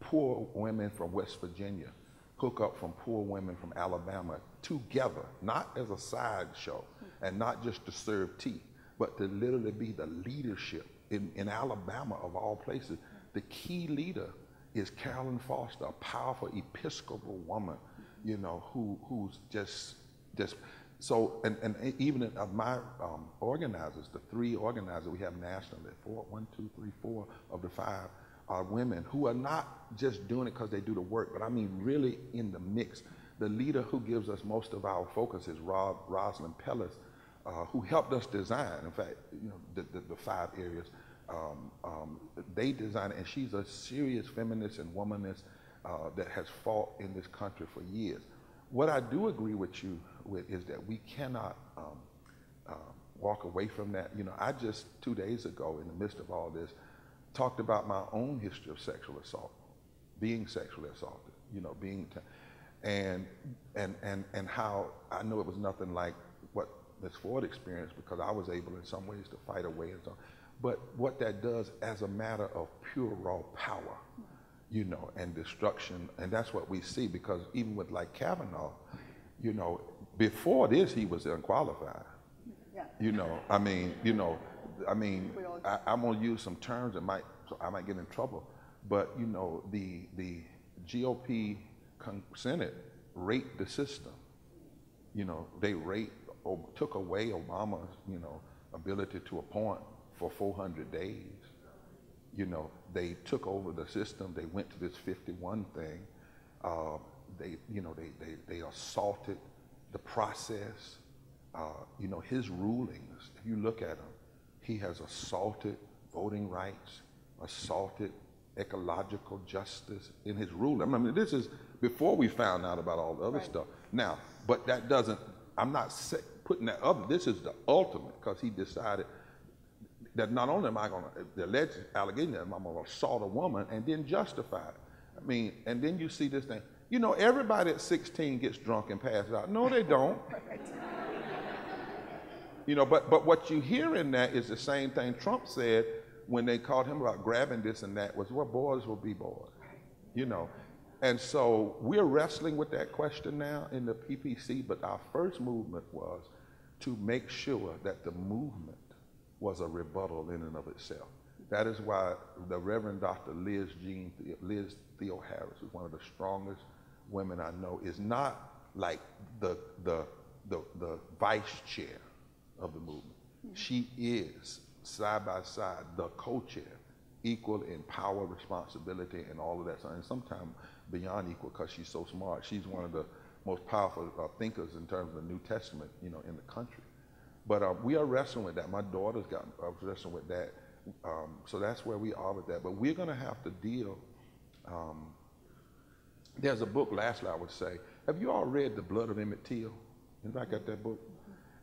poor women from West Virginia hook up from poor women from Alabama together, not as a sideshow and not just to serve tea, but to literally be the leadership in Alabama, of all places. The key leader is Carolyn Foster, a powerful Episcopal woman, you know, who's just so, and even of my organizers, the 3 organizers we have nationally, 4 of the 5 are women who are not just doing it because they do the work, but I mean really in the mix. The leader who gives us most of our focus is Rosalind Pellis, who helped us design, in fact, you know, the 5 areas. They designed it, and she's a serious feminist and womanist that has fought in this country for years. What I do agree with you with is that we cannot walk away from that. You know, I just 2 days ago, in the midst of all this, talked about my own history of sexual assault, being sexually assaulted, you know, and how I know it was nothing like what Ms. Ford experienced, because I was able in some ways to fight away and so on. But what that does as a matter of pure raw power, you know, and destruction, and that's what we see, because even with like Kavanaugh, you know, before this he was unqualified. Yeah. You know, I mean, I'm gonna use some terms that I might get in trouble, but you know, the GOP Senate raped the system. You know, they took away Obama's, you know, ability to appoint for 400 days. You know, they took over the system. They went to this 51 thing. They assaulted the process. You know, his rulings, if you look at him, he has assaulted voting rights, assaulted ecological justice in his ruling. I mean, this is before we found out about all the other stuff. Now, but that doesn't, I'm not putting that up. This is the ultimate, because he decided that not only am I going to, the alleged allegation that I'm going to assault a woman and then justify it. I mean, and then you see this thing. You know, everybody at 16 gets drunk and passes out. No, they don't. You know, but what you hear in that is the same thing Trump said when they called him about grabbing this and that, was, well, boys will be boys. You know, and so we're wrestling with that question now in the PPC, but our first movement was to make sure that the movement was a rebuttal in and of itself. That is why the Reverend Dr. Liz Theo Harris, who's one of the strongest women I know, is not like the vice chair of the movement. She is, side by side, the co-chair, equal in power, responsibility, and all of that, and sometimes beyond equal, because she's so smart. She's one of the most powerful thinkers in terms of the New Testament, you know, in the country. But we are wrestling with that. My daughter's wrestling with that. So that's where we are with that. But we're going to have to deal. There's a book, lastly, I would say. Have you all read The Blood of Emmett Till? Anybody got that book?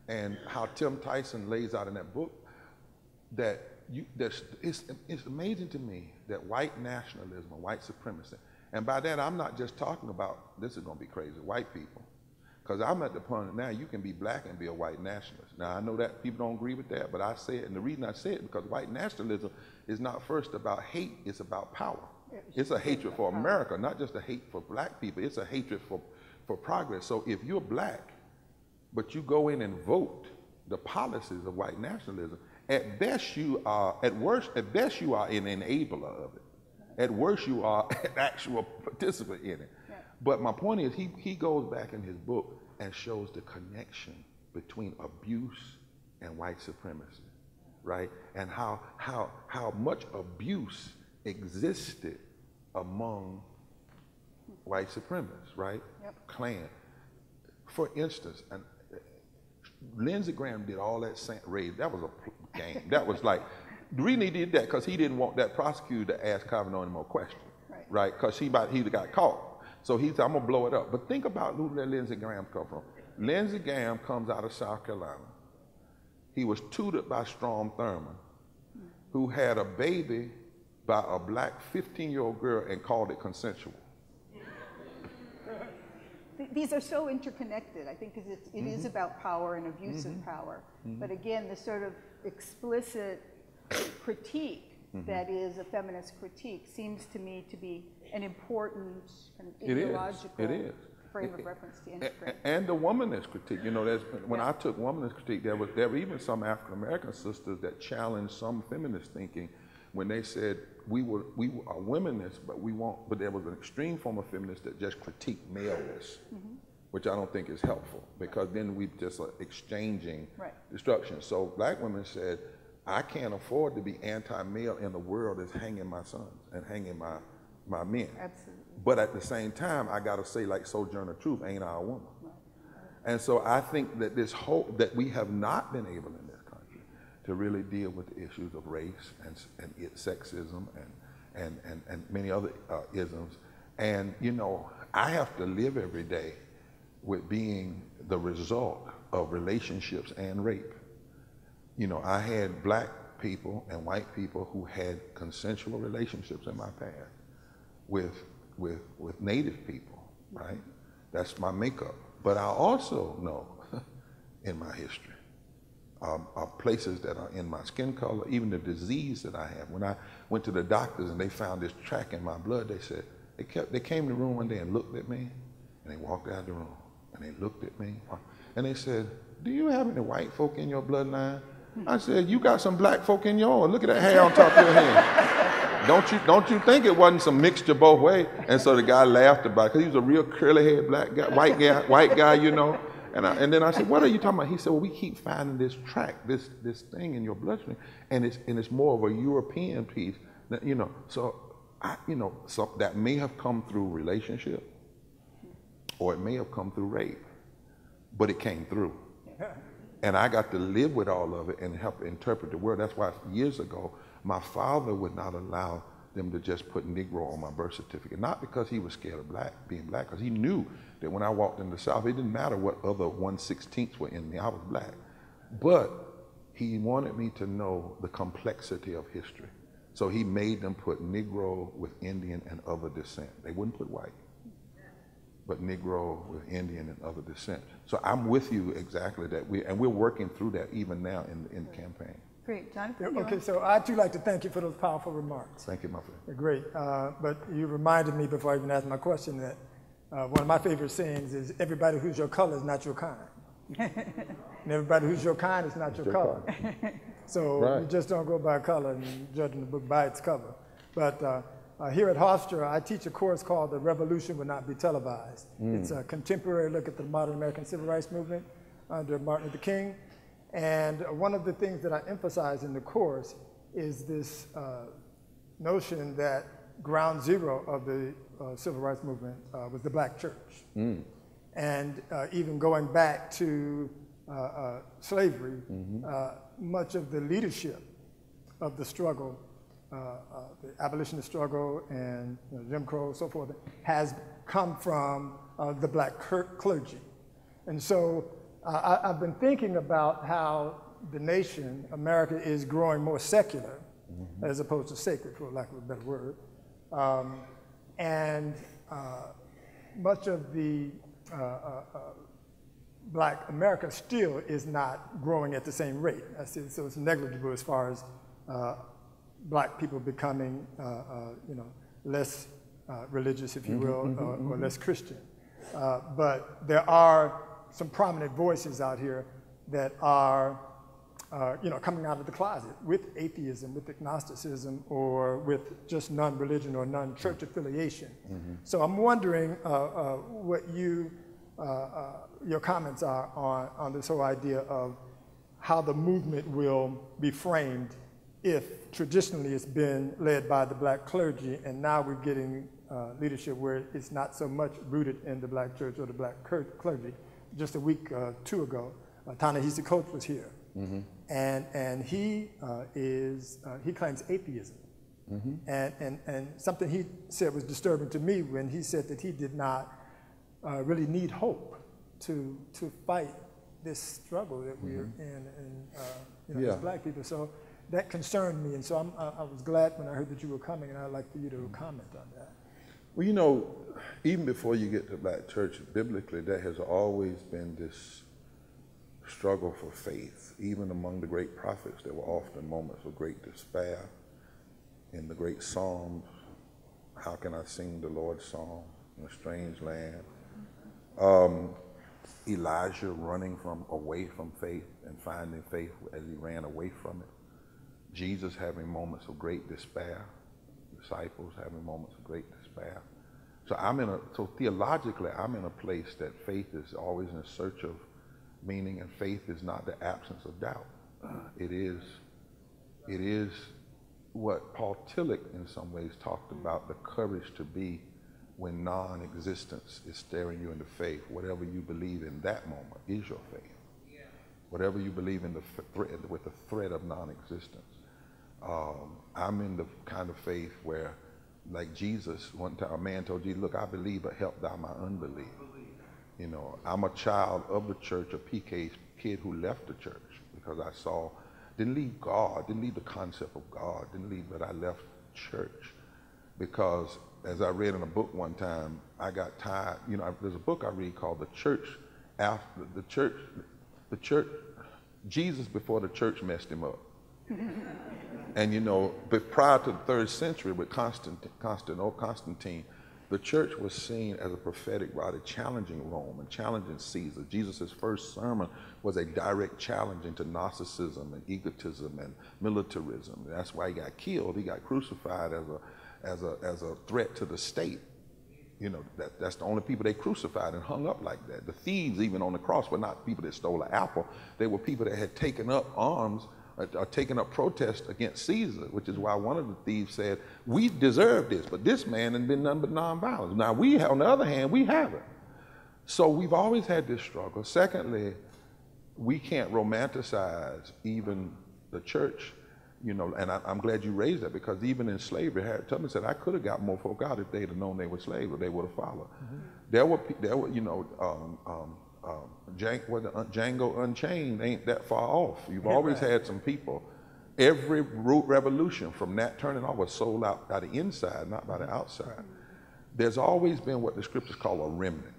And how Tim Tyson lays out in that book that it's amazing to me that white nationalism and white supremacy, and by that I'm not just talking about, this is going to be crazy, white people. Because I'm at the point now you can be black and be a white nationalist. Now I know that people don't agree with that, but I say it, and the reason I say it because white nationalism is not first about hate, it's about power. It's a hatred for America, not just a hate for black people, it's a hatred for progress. So if you're black, but you go in and vote the policies of white nationalism, at best you are, at best you are an enabler of it. At worst you are an actual participant in it. But my point is, he goes back in his book and shows the connection between abuse and white supremacy, right? And how much abuse existed among white supremacists, right? Yep. Klan. for instance, and Lindsey Graham did all that raise. That was a game. That was like, the reason he did that because he didn't want that prosecutor to ask Kavanaugh any more questions, right? Because he got caught. So he said, I'm gonna blow it up. But think about who Lindsey Graham come from. Lindsey Graham comes out of South Carolina. He was tutored by Strom Thurmond, who had a baby by a black 15-year-old girl and called it consensual. These are so interconnected, I think, because it is about power and abuse of power. But again, the sort of explicit critique that is a feminist critique seems to me to be an important kind of ideological frame of reference to integrate. And the womanist critique, you know, when I took womanist critique, there were even some African-American sisters that challenged some feminist thinking when they said we are womanists, but there was an extreme form of feminist that just critiqued maleness, which I don't think is helpful, because then we just are exchanging destruction. So black women said, I can't afford to be anti-male in the world that's hanging my sons and hanging my men. Absolutely. But at the same time, I gotta say, like Sojourner Truth, ain't I a woman? And so I think that this hope that we have not been able in this country to really deal with the issues of race and sexism and many other isms. And you know, I have to live every day with being the result of relationships and rape. You know, I had black people and white people who had consensual relationships in my past with Native people, right? That's my makeup. But I also know in my history of places that are in my skin color, even the disease that I have. When I went to the doctors and they found this track in my blood, they said, they came in the room one day and looked at me, and they walked out of the room, and they looked at me, and they said, do you have any white folk in your bloodline? I said, you got some black folk in yours. Look at that hair on top of your head. Don't you think it wasn't some mixture both ways? And so the guy laughed about it because he was a real curly-haired black guy, white guy, you know. And then I said, what are you talking about? He said, well, we keep finding this track, this thing in your bloodstream, and it's more of a European piece, that, you know. So so that may have come through relationship, or it may have come through rape, but it came through. And I got to live with all of it and help interpret the word. That's why years ago, my father would not allow them to just put Negro on my birth certificate. Not because he was scared of being black, because he knew that when I walked in the South, it didn't matter what other 1/16 were in me, I was black. But he wanted me to know the complexity of history. So he made them put Negro with Indian and other descent. They wouldn't put white, but Negro with Indian and other descent. So I'm with you exactly that we're working through that even now in the campaign. Great, Jonathan. Okay, so I'd too like to thank you for those powerful remarks. Thank you, my friend. They're great, but you reminded me before I even asked my question that one of my favorite sayings is, everybody who's your color is not your kind. And everybody who's your kind is not your color. So you just don't go by color and judging the book by its cover. But here at Hofstra, I teach a course called The Revolution Will Not Be Televised. It's a contemporary look at the modern American civil rights movement under Martin Luther King. And one of the things that I emphasize in the course is this notion that ground zero of the civil rights movement was the black church. And even going back to slavery, much of the leadership of the struggle, the abolitionist struggle and Jim Crow and so forth, has come from the black clergy. And so I've been thinking about how the nation, America, is growing more secular as opposed to sacred, for lack of a better word. And much of the black America still is not growing at the same rate. So it's negligible as far as black people becoming less religious, if you will, or less Christian. But there are some prominent voices out here that are coming out of the closet with atheism, with agnosticism, or with just non-religion or non-church affiliation. So I'm wondering what your comments are on this whole idea of how the movement will be framed if traditionally it's been led by the black clergy, and now we're getting leadership where it's not so much rooted in the black church or the black clergy, just a week, 2 ago, Ta-Nehisi Coates was here. And he claims atheism. And something he said was disturbing to me when he said that he did not really need hope to fight this struggle that we're in as black people. So that concerned me, and so I was glad when I heard that you were coming, and I'd like for you to comment on that. Well, you know, even before you get to black church, biblically, there has always been this struggle for faith. Even among the great prophets, there were often moments of great despair. In the great Psalms, how can I sing the Lord's song in a strange land? Elijah running away from faith and finding faith as he ran away from it. Jesus having moments of great despair. Disciples having moments of great despair. So theologically, I'm in a place that faith is always in search of meaning, and faith is not the absence of doubt. It is what Paul Tillich in some ways talked about, the courage to be when non-existence is staring you in the face. Whatever you believe in that moment is your faith. Whatever you believe in with the threat of non-existence. I'm in the kind of faith where, like Jesus, one time a man told Jesus, look, I believe, but help thou my unbelief. You know, I'm a child of the church, a PK kid who left the church because I didn't leave God, didn't leave the concept of God, but I left church because, as I read in a book one time, I got tired. You know, there's a book I read called The Church After the Church, Jesus before the church messed him up. And you know, but prior to the 3rd century with Constantine, the church was seen as a prophetic body challenging Rome and challenging Caesar. Jesus' first sermon was a direct challenge into Gnosticism and egotism and militarism. That's why he got killed. He got crucified as a threat to the state. You know, that's the only people they crucified and hung up like that. The thieves even on the cross were not people that stole an apple. They were people that had taken up arms or taken up protest against Caesar, which is why one of the thieves said, we deserve this, but this man has been nothing but nonviolence. Now we, on the other hand, we haven't. So we've always had this struggle. Secondly, we can't romanticize even the church, you know, and I'm glad you raised that, because even in slavery, Harriet Tubman said, I could have got more folk out if they'd have known they were slaves, or they would have followed. There were, you know, Django Unchained ain't that far off. You've always had some people. Every revolution from Nat Turner on was sold out by the inside, not by the outside. There's always been what the scriptures call a remnant.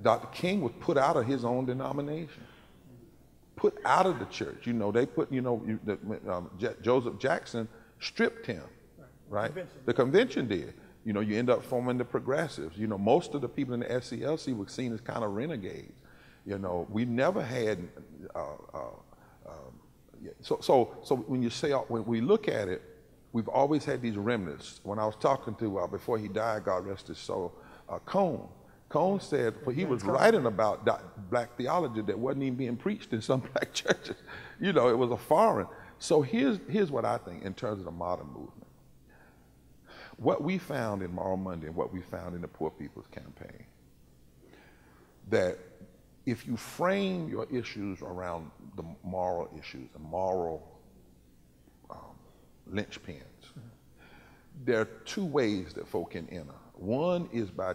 Dr. King was put out of his own denomination, put out of the church. You know, they put, you know, Joseph Jackson stripped him, right? The convention did. You know, you end up forming the progressives. You know, most of the people in the SCLC were seen as kind of renegades. You know, we never had, so when you say, when we look at it, we've always had these remnants. When I was talking to, before he died, God rest his soul, Cone said, well, he was writing about black theology that wasn't even being preached in some black churches. You know, it was a foreign. So here's what I think in terms of the modern movement. What we found in Moral Monday and what we found in the Poor People's Campaign, that if you frame your issues around the moral issues and moral linchpins, there are two ways that folk can enter. One is by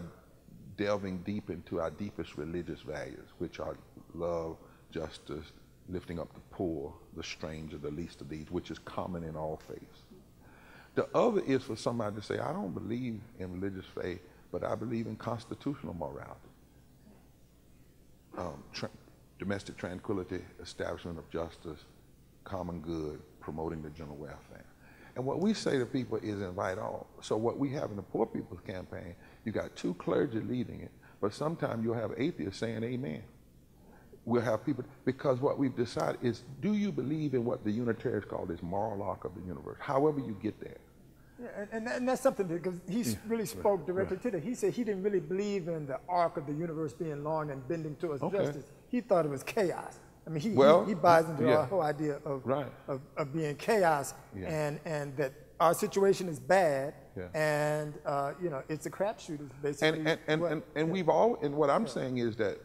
delving deep into our deepest religious values, which are love, justice, lifting up the poor, the stranger, the least of these, which is common in all faiths. The other is for somebody to say, I don't believe in religious faith, but I believe in constitutional morality. Domestic tranquility, establishment of justice, common good, promoting the general welfare. And what we say to people is invite all. So what we have in the Poor People's Campaign, you got two clergy leading it, but sometimes you'll have atheists saying amen. We'll have people, because what we've decided is, do you believe in what the Unitarians call this moral arc of the universe, however you get there? Yeah, and that's something, because he really spoke directly to that. He said he didn't really believe in the arc of the universe being long and bending towards justice. He thought it was chaos. I mean, he buys into our whole idea of being chaos, and that our situation is bad, and you know, it's a crapshoot. Is basically and we've all. And what I'm saying is that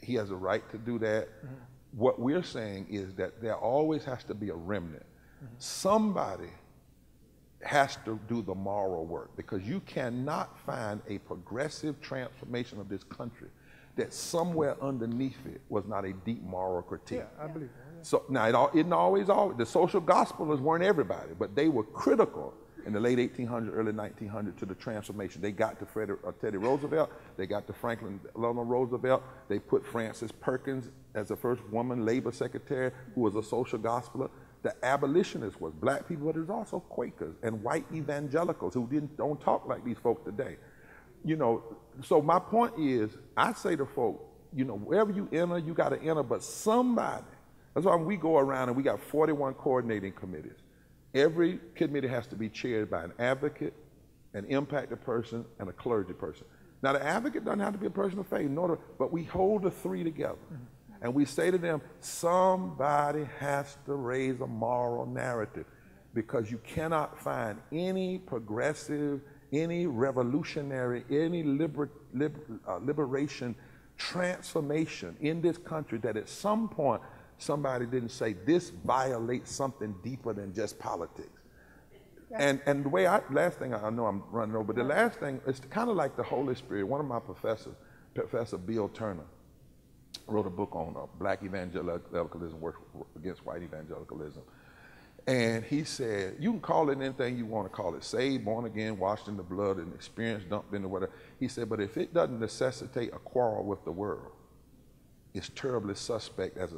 he has a right to do that. What we're saying is that there always has to be a remnant. Somebody has to do the moral work, because you cannot find a progressive transformation of this country that somewhere underneath it was not a deep moral critique. Yeah, I believe that. So now it didn't always, the social gospelers weren't everybody, but they were critical in the late 1800s, early 1900s to the transformation. They got to Teddy Roosevelt, they got to Franklin Delano Roosevelt, they put Frances Perkins as the first woman labor secretary who was a social gospeler. The abolitionists was black people, but it was also Quakers and white evangelicals who don't talk like these folks today. You know, so my point is, I say to folk, you know, wherever you enter, you got to enter, but somebody. That's why when we go around and we got 41 coordinating committees. Every committee has to be chaired by an advocate, an impacted person, and a clergy person. Now, the advocate doesn't have to be a person of faith, but we hold the three together. And we say to them, somebody has to raise a moral narrative, because you cannot find any progressive, any revolutionary, any liberation transformation in this country that at some point somebody didn't say this violates something deeper than just politics. Yeah. And the way last thing, I know I'm running over, but the last thing, it's kind of like the Holy Spirit. One of my professors, Professor Bill Turner, wrote a book on black evangelicalism, work against white evangelicalism. And he said, you can call it anything you want to call it, saved, born again, washed in the blood, and experience dumped into whatever. He said, but if it doesn't necessitate a quarrel with the world, it's terribly suspect as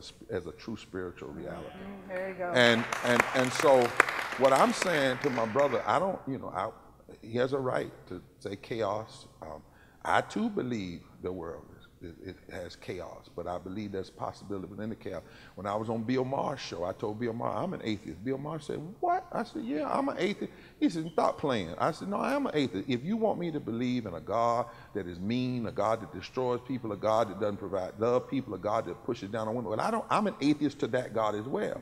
a true spiritual reality. There you go. And so what I'm saying to my brother, I don't, you know, he has a right to say chaos. I too believe the world it has chaos, but I believe there's possibility within the chaos. When I was on Bill Maher's show, I told Bill Maher, I'm an atheist. Bill Maher said, what? I said, yeah, I'm an atheist. He said, stop playing. I said, no, I am an atheist. If you want me to believe in a God that is mean, a God that destroys people, a God that doesn't provide love people, a God that pushes down on women, well, I'm an atheist to that God as well.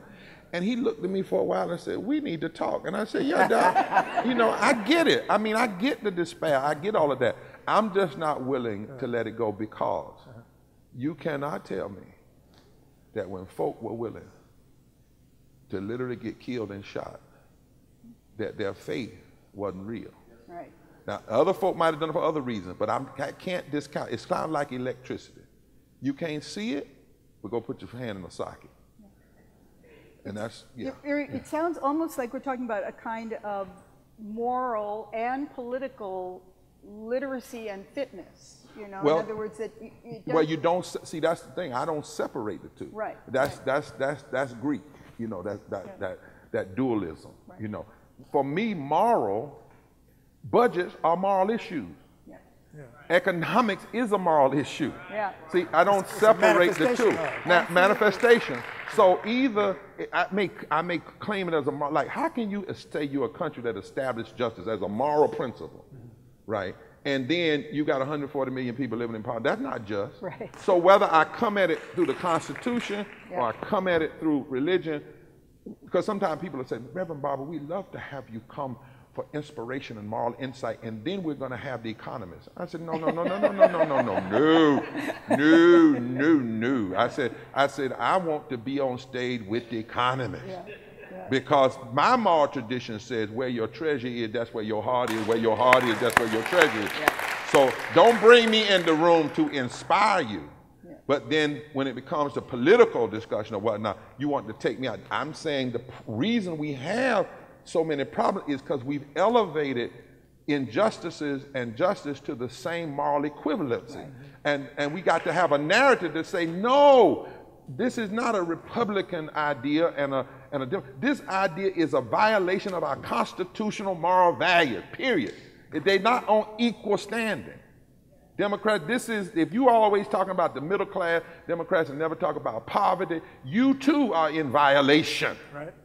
And he looked at me for a while and said, we need to talk. And I said, yeah, Doc, you know, I get it. I mean, I get the despair. I get all of that. I'm just not willing to let it go, because you cannot tell me that when folk were willing to literally get killed and shot, that their faith wasn't real. Right. Now, other folk might have done it for other reasons, but I can't discount. It's kind of like electricity. You can't see it, but go put your hand in a socket. And that's, yeah. It sounds almost like we're talking about a kind of moral and political literacy and fitness, you know, well, in other words, that well, you don't see. That's the thing. I don't separate the two. Right. That's Greek. You know, that dualism. Right. You know, for me, moral budgets are moral issues. Yeah. Yeah. Economics is a moral issue. Yeah. See, I don't separate the two. Now, manifestation. So either I may claim it as a moral. Like, how can you say you're a country that established justice as a moral principle? Right? And then you got 140 million people living in poverty. That's not just. Right. So whether I come at it through the Constitution or I come at it through religion, because sometimes people will say, Reverend Barber, we'd love to have you come for inspiration and moral insight, and then we're going to have the economists. I said, no. I said, I want to be on stage with the economists. Yeah. Because my moral tradition says where your treasure is, that's where your heart is. Where your heart is, that's where your treasure is. Yeah. So don't bring me in the room to inspire you. Yeah. But then when it becomes a political discussion or whatnot, you want to take me out. I'm saying the reason we have so many problems is because we've elevated injustices and justice to the same moral equivalency. Right. And we got to have a narrative to say, no, this is not a Republican idea this idea is a violation of our constitutional moral values, period. They're not on equal standing. Democrats, this is, if you always talking about the middle class, Democrats and never talk about poverty, you too are in violation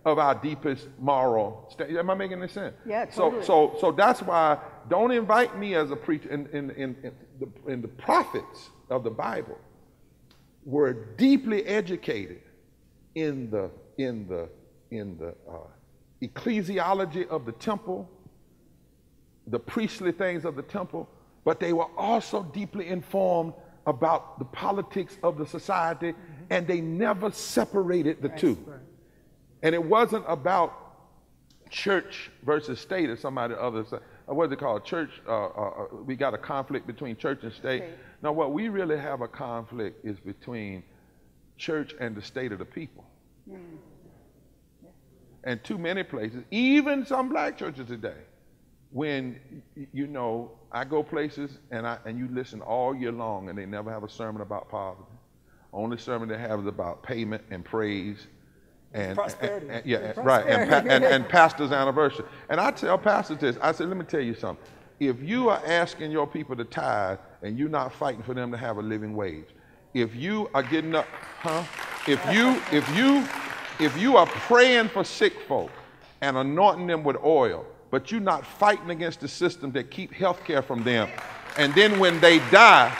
of our deepest moral standard. Am I making any sense? Yeah, totally. So that's why don't invite me as a preacher in the prophets of the Bible were deeply educated in the ecclesiology of the temple, the priestly things of the temple, but they were also deeply informed about the politics of the society, and they never separated the two. Right. And it wasn't about church versus state, as somebody others said. What's it called? Church, we got a conflict between church and state. Okay. Now, what we really have a conflict is between church and the state of the people. And too many places, even some black churches today, when, you know, I go places and you listen all year long and they never have a sermon about poverty. Only sermon they have is about payment and praise and prosperity. And pastor's anniversary. And I tell pastors this, I said, let me tell you something. If you are asking your people to tithe and you're not fighting for them to have a living wage, if you are getting up, if you are praying for sick folk and anointing them with oil, but you're not fighting against the system that keep health care from them, and then when they die,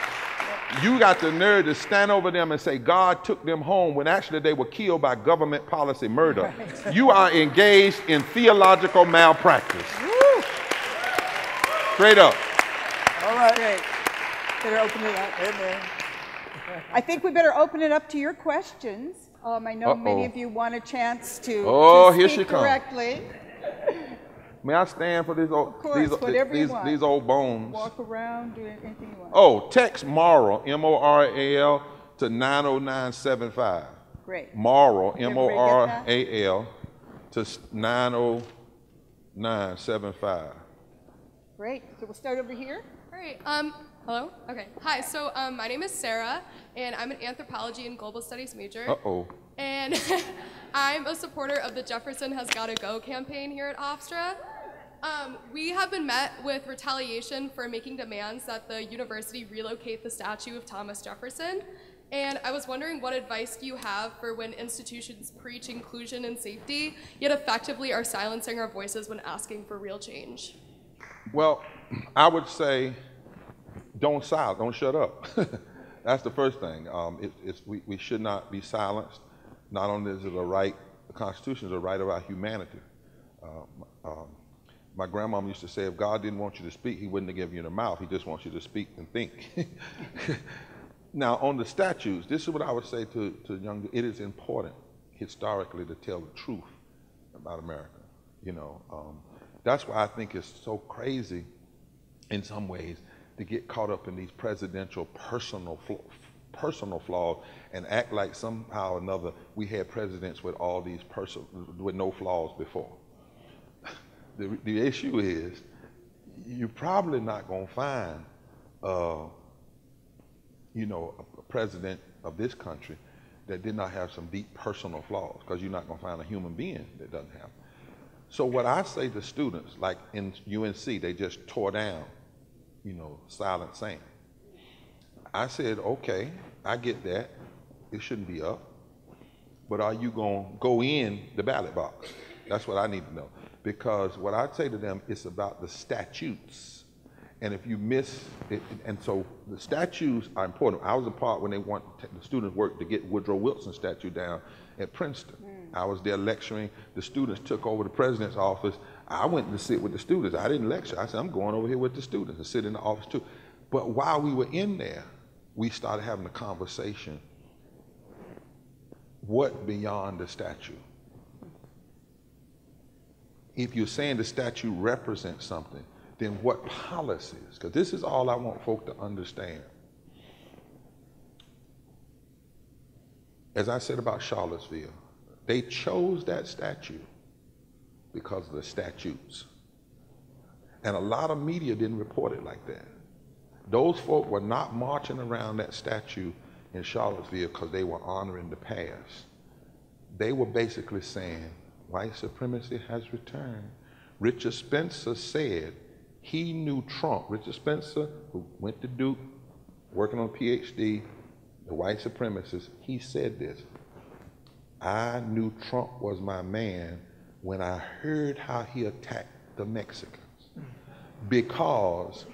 you got the nerve to stand over them and say God took them home when actually they were killed by government policy murder. Right. You are engaged in theological malpractice. Woo. Straight up. All right. Great. Better open it up. Amen. I think we better open it up to your questions. I know many of you want a chance to here she speak comes. correctly. May I stand for these old, these old bones? Walk around, do anything you want. Oh, text moral, M-O-R-A-L, to 90975. Great. Moral, M-O-R-A-L, to 90975. Great. So we'll start over here. All right. Hello? Okay. Hi. So my name is Sarah, and I'm an anthropology and global studies major. Uh-oh. And I'm a supporter of the Jefferson Has Gotta Go campaign here at Hofstra. We have been met with retaliation for making demands that the university relocate the statue of Thomas Jefferson. And I was wondering, what advice do you have for when institutions preach inclusion and safety, yet effectively are silencing our voices when asking for real change? Well, I would say don't shut up. That's the first thing. We should not be silenced. Not only is it a right, the Constitution is a right of our humanity. My grandmama used to say, if God didn't want you to speak, he wouldn't have given you the mouth. He just wants you to speak and think. Now, on the statues, this is what I would say to young, it is important historically to tell the truth about America. You know, that's why I think it's so crazy in some ways to get caught up in these presidential personal flaws and act like somehow or another we had presidents with all these with no flaws before. The issue is you're probably not going to find you know, a president of this country that did not have some deep personal flaws, because you're not going to find a human being that doesn't have them. So what I say to students, like in UNC, they just tore down, you know, Silent Sam. I said, okay, I get that. It shouldn't be up. But are you going to go in the ballot box? That's what I need to know. Because what I say to them is about the statutes. And if you miss it, and so the statues are important. I was a part when they want the students work to get Woodrow Wilson's statue down at Princeton. I was there lecturing. The students took over the president's office. I went to sit with the students. I didn't lecture. I said, I'm going over here with the students and sit in the office too. But while we were in there, we started having a conversation. What beyond the statue? If you're saying the statue represents something, then what policies? Because this is all I want folk to understand. As I said about Charlottesville, they chose that statue because of the statutes. And a lot of media didn't report it like that. Those folk were not marching around that statue in Charlottesville because they were honoring the past. They were basically saying, white supremacy has returned. Richard Spencer said he knew Trump. Richard Spencer, who went to Duke, working on a PhD, the white supremacist, he said this: I knew Trump was my man when I heard how he attacked the Mexicans. Because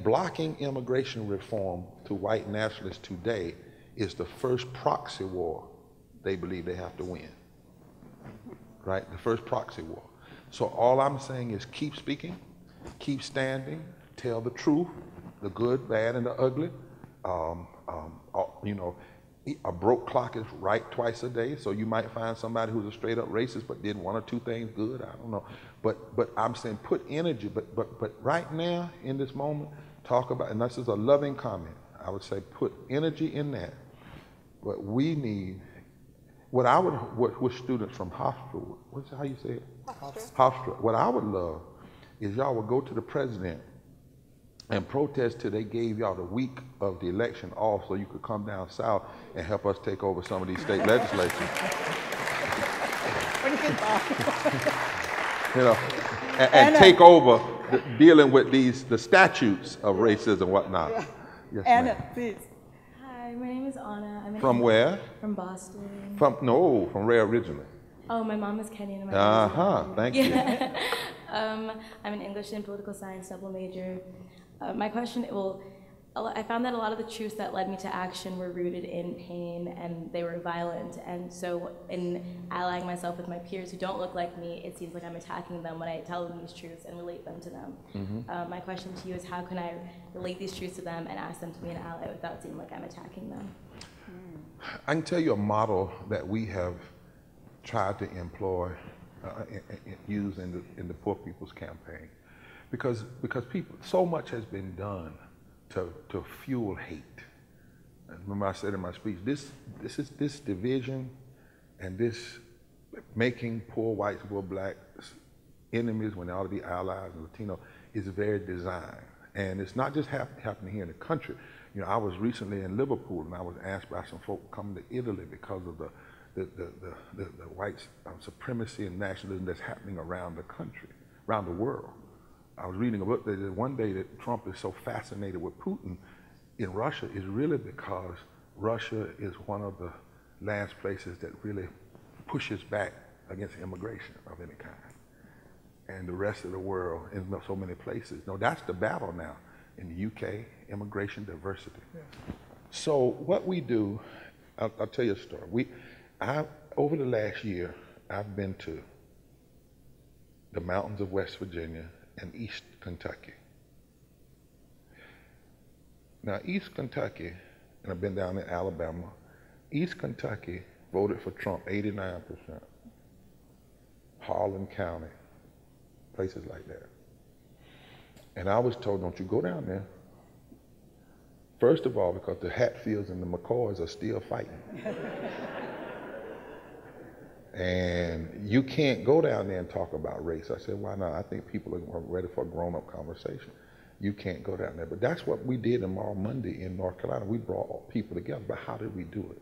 blocking immigration reform to white nationalists today is the first proxy war they believe they have to win. Right? The first proxy war. So all I'm saying is keep speaking, keep standing, tell the truth, the good, bad, and the ugly. You know, a broke clock is right twice a day, so you might find somebody who's a straight up racist but did one or two things good. I don't know. But I'm saying put energy, but right now in this moment, talk about, and this is a loving comment, I would say put energy in that. But we need, what students from Hofstra, what's how you say it? Hofstra. What I would love is y'all would go to the president and protest till they gave y'all the week of the election off so you could come down south and help us take over some of these state legislatures. What do you think, Bob? You know, and take over dealing with the statutes of racism and whatnot. Yeah. Yes, Anna, please. Hi, my name is Anna. I'm from where? From Boston. From where originally? Oh, my mom is Kenyan and my dad is American. Thank you. I'm an English and political science double major. My question, I found that a lot of the truths that led me to action were rooted in pain and they were violent. And so in allying myself with my peers who don't look like me, it seems like I'm attacking them when I tell them these truths and relate them to them. Mm-hmm. My question to you is how can I relate these truths to them and ask them to be an ally without seeming like I'm attacking them? I can tell you a model that we have tried to employ, use in the Poor People's Campaign. Because people, so much has been done to fuel hate. And remember I said in my speech, this division and this making poor whites, poor blacks enemies when they ought to be allies and Latino is very designed. And it's not just happening here in the country. You know, I was recently in Liverpool and I was asked by some folk coming to Italy because of the white supremacy and nationalism that's happening around the country, around the world. I was reading a book that one day that Trump is so fascinated with Putin in Russia is really because Russia is one of the last places that really pushes back against immigration of any kind. And the rest of the world in so many places. No, that's the battle now in the UK, immigration diversity. Yeah. So what we do, I'll tell you a story. Over the last year, I've been to the mountains of West Virginia and East Kentucky. Now, East Kentucky, and I've been down in Alabama, East Kentucky voted for Trump 89%. Harlan County, places like that. And I was told, don't you go down there. First of all, because the Hatfields and the McCoys are still fighting. And you can't go down there and talk about race. I said, why not? I think people are ready for a grown-up conversation. You can't go down there. But that's what we did on Monday in North Carolina. We brought people together, but how did we do it?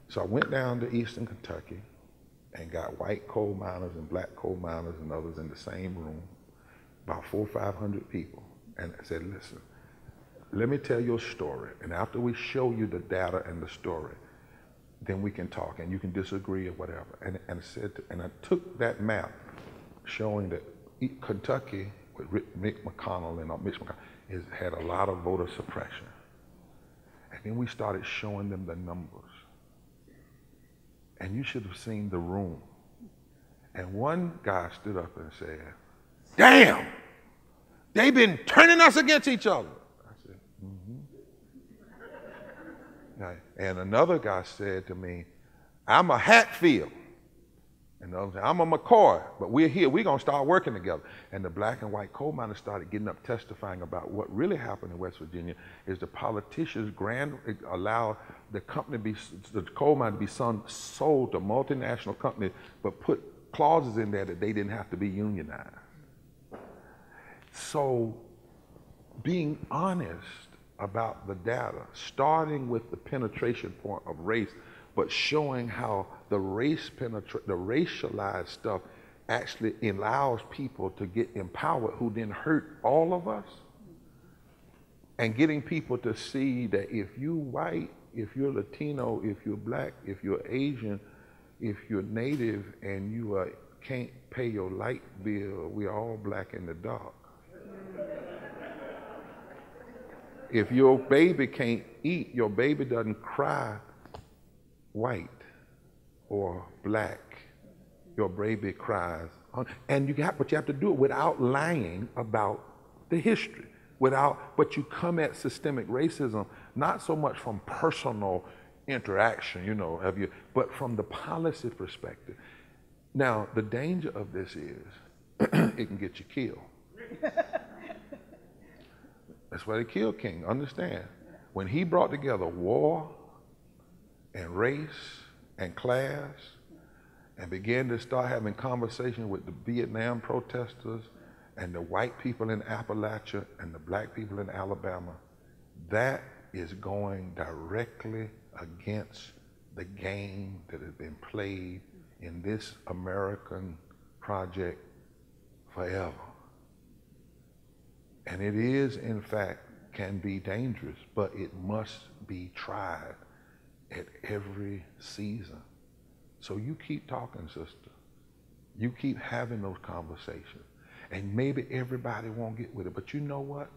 So I went down to Eastern Kentucky and got white coal miners and black coal miners and others in the same room, about 400 or 500 people. And I said, listen, let me tell you a story. And after we show you the data and the story, then we can talk and you can disagree or whatever. And I took that map showing that Kentucky with Mitch McConnell had a lot of voter suppression. And then we started showing them the numbers. And you should have seen the room. And one guy stood up and said, damn, they've been turning us against each other. I said, mm-hmm. And another guy said to me, I'm a Hatfield. And the other said, I'm a McCoy, but we're here, we're gonna start working together. And the black and white coal miners started getting up testifying about what really happened in West Virginia is the politicians allow the coal mine to be sold to multinational companies, but put clauses in there that they didn't have to be unionized. So being honest about the data, starting with the penetration point of race, but showing how the racialized stuff actually allows people to get empowered who then hurt all of us, and getting people to see that if you're white, if you're Latino, if you're black, if you're Asian, if you're Native, and you can't pay your light bill, we're all black in the dark. If your baby can't eat, your baby doesn't cry white or black. Your baby cries. And but you have to do it without lying about the history, but you come at systemic racism not so much from personal interaction, you know, but from the policy perspective. Now, the danger of this is it can get you killed. That's why they killed King. Understand, when he brought together war and race and class and began to start having conversations with the Vietnam protesters and the white people in Appalachia and the black people in Alabama, that is going directly against the game that has been played in this American project forever. And it is, in fact, can be dangerous, but it must be tried at every season. So you keep talking, sister. You keep having those conversations. And maybe everybody won't get with it, but you know what?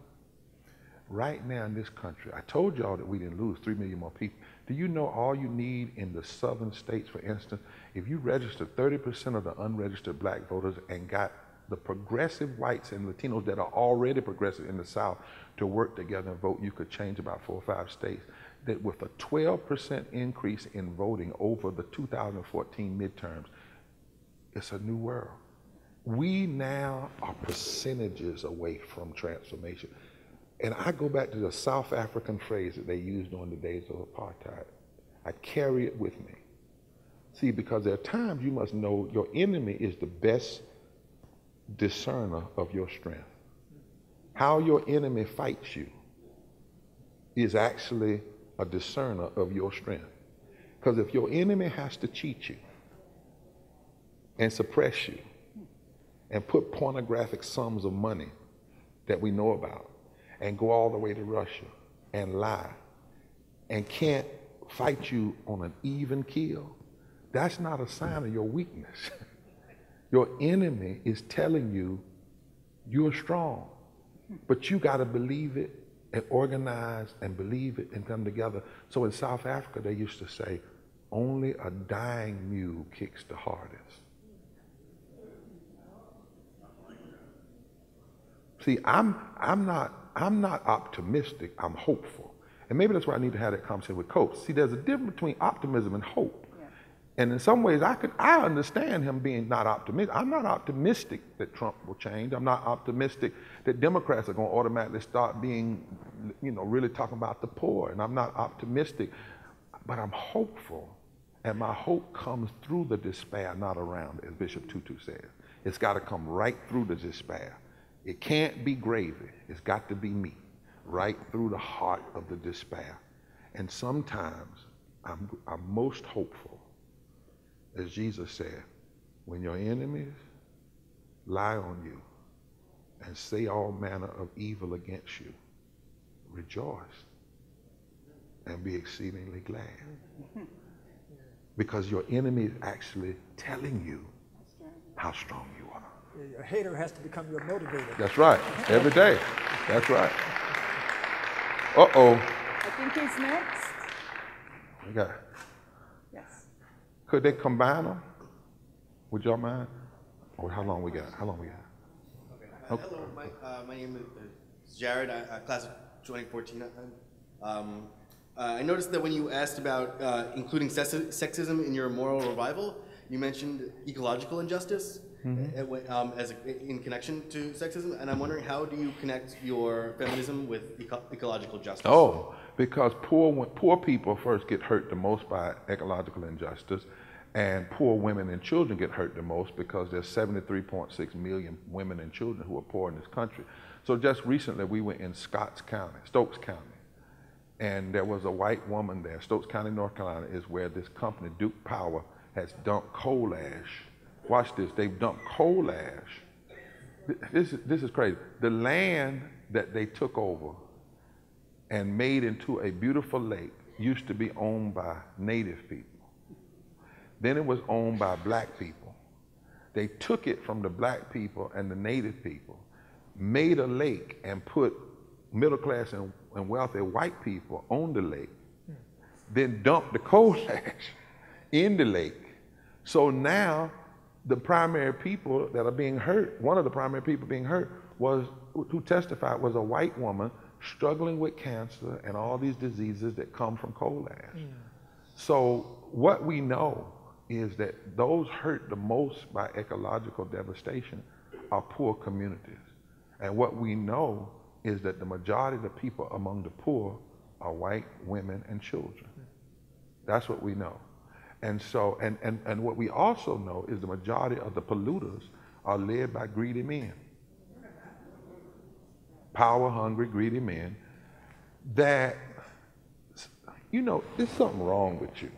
Right now in this country, I told y'all that we didn't lose 3 million more people. Do you know all you need in the southern states, for instance, if you register 30% of the unregistered black voters and got the progressive whites and Latinos that are already progressive in the South to work together and vote, you could change about 4 or 5 states. That with a 12% increase in voting over the 2014 midterms, it's a new world. We now are percentages away from transformation. And I go back to the South African phrase that they used during the days of apartheid. I carry it with me. See, because there are times you must know your enemy is the best discerner of your strength. How your enemy fights you is actually a discerner of your strength. Because if your enemy has to cheat you and suppress you and put pornographic sums of money that we know about and go all the way to Russia and lie and can't fight you on an even keel, that's not a sign of your weakness. Your enemy is telling you you're strong, but you got to believe it and organize and believe it and come together. So in South Africa, they used to say, only a dying mule kicks the hardest. See, I'm not optimistic, I'm hopeful. And maybe that's why I need to have that conversation with Coach. See, there's a difference between optimism and hope. Yeah. And in some ways, I understand him being not optimistic. I'm not optimistic that Trump will change. I'm not optimistic that Democrats are going to automatically start being, you know, really talking about the poor. And I'm not optimistic, but I'm hopeful. And my hope comes through the despair, not around, as Bishop Tutu says. It's got to come right through the despair. It can't be gravy. It's got to be meat, right through the heart of the despair. And sometimes I'm most hopeful, as Jesus said, when your enemies lie on you and say all manner of evil against you, rejoice and be exceedingly glad. Because your enemy is actually telling you how strong you are. Your hater has to become your motivator. That's right. Every day. That's right. Uh-oh. I think he's next. We got. Yes. Could they combine them? Would y'all mind? Or how long we got? How long we got? Okay. Hello, my name is Jared, class of 2014. I noticed that when you asked about including sexism in your moral revival, you mentioned ecological injustice. Mm-hmm. In connection to sexism, and I'm wondering, how do you connect your feminism with ecological justice? Oh, because poor people first get hurt the most by ecological injustice, and poor women and children get hurt the most because there's 73.6 million women and children who are poor in this country. So just recently we were in Stokes County, and there was a white woman there. Stokes County, North Carolina is where this company, Duke Power, has dumped coal ash. Watch this, they've dumped coal ash. This is crazy. The land that they took over and made into a beautiful lake used to be owned by Native people. Then it was owned by black people. They took it from the black people and the Native people, made a lake and put middle class and wealthy white people on the lake, then dumped the coal ash in the lake. So now the primary people that are being hurt, one of the primary people being hurt was who testified was a white woman struggling with cancer and all these diseases that come from coal ash. So what we know is that those hurt the most by ecological devastation are poor communities. And what we know is that the majority of the people among the poor are white women and children. That's what we know. And so, and what we also know is the majority of the polluters are led by greedy men. Power-hungry, greedy men that, you know, there's something wrong with you.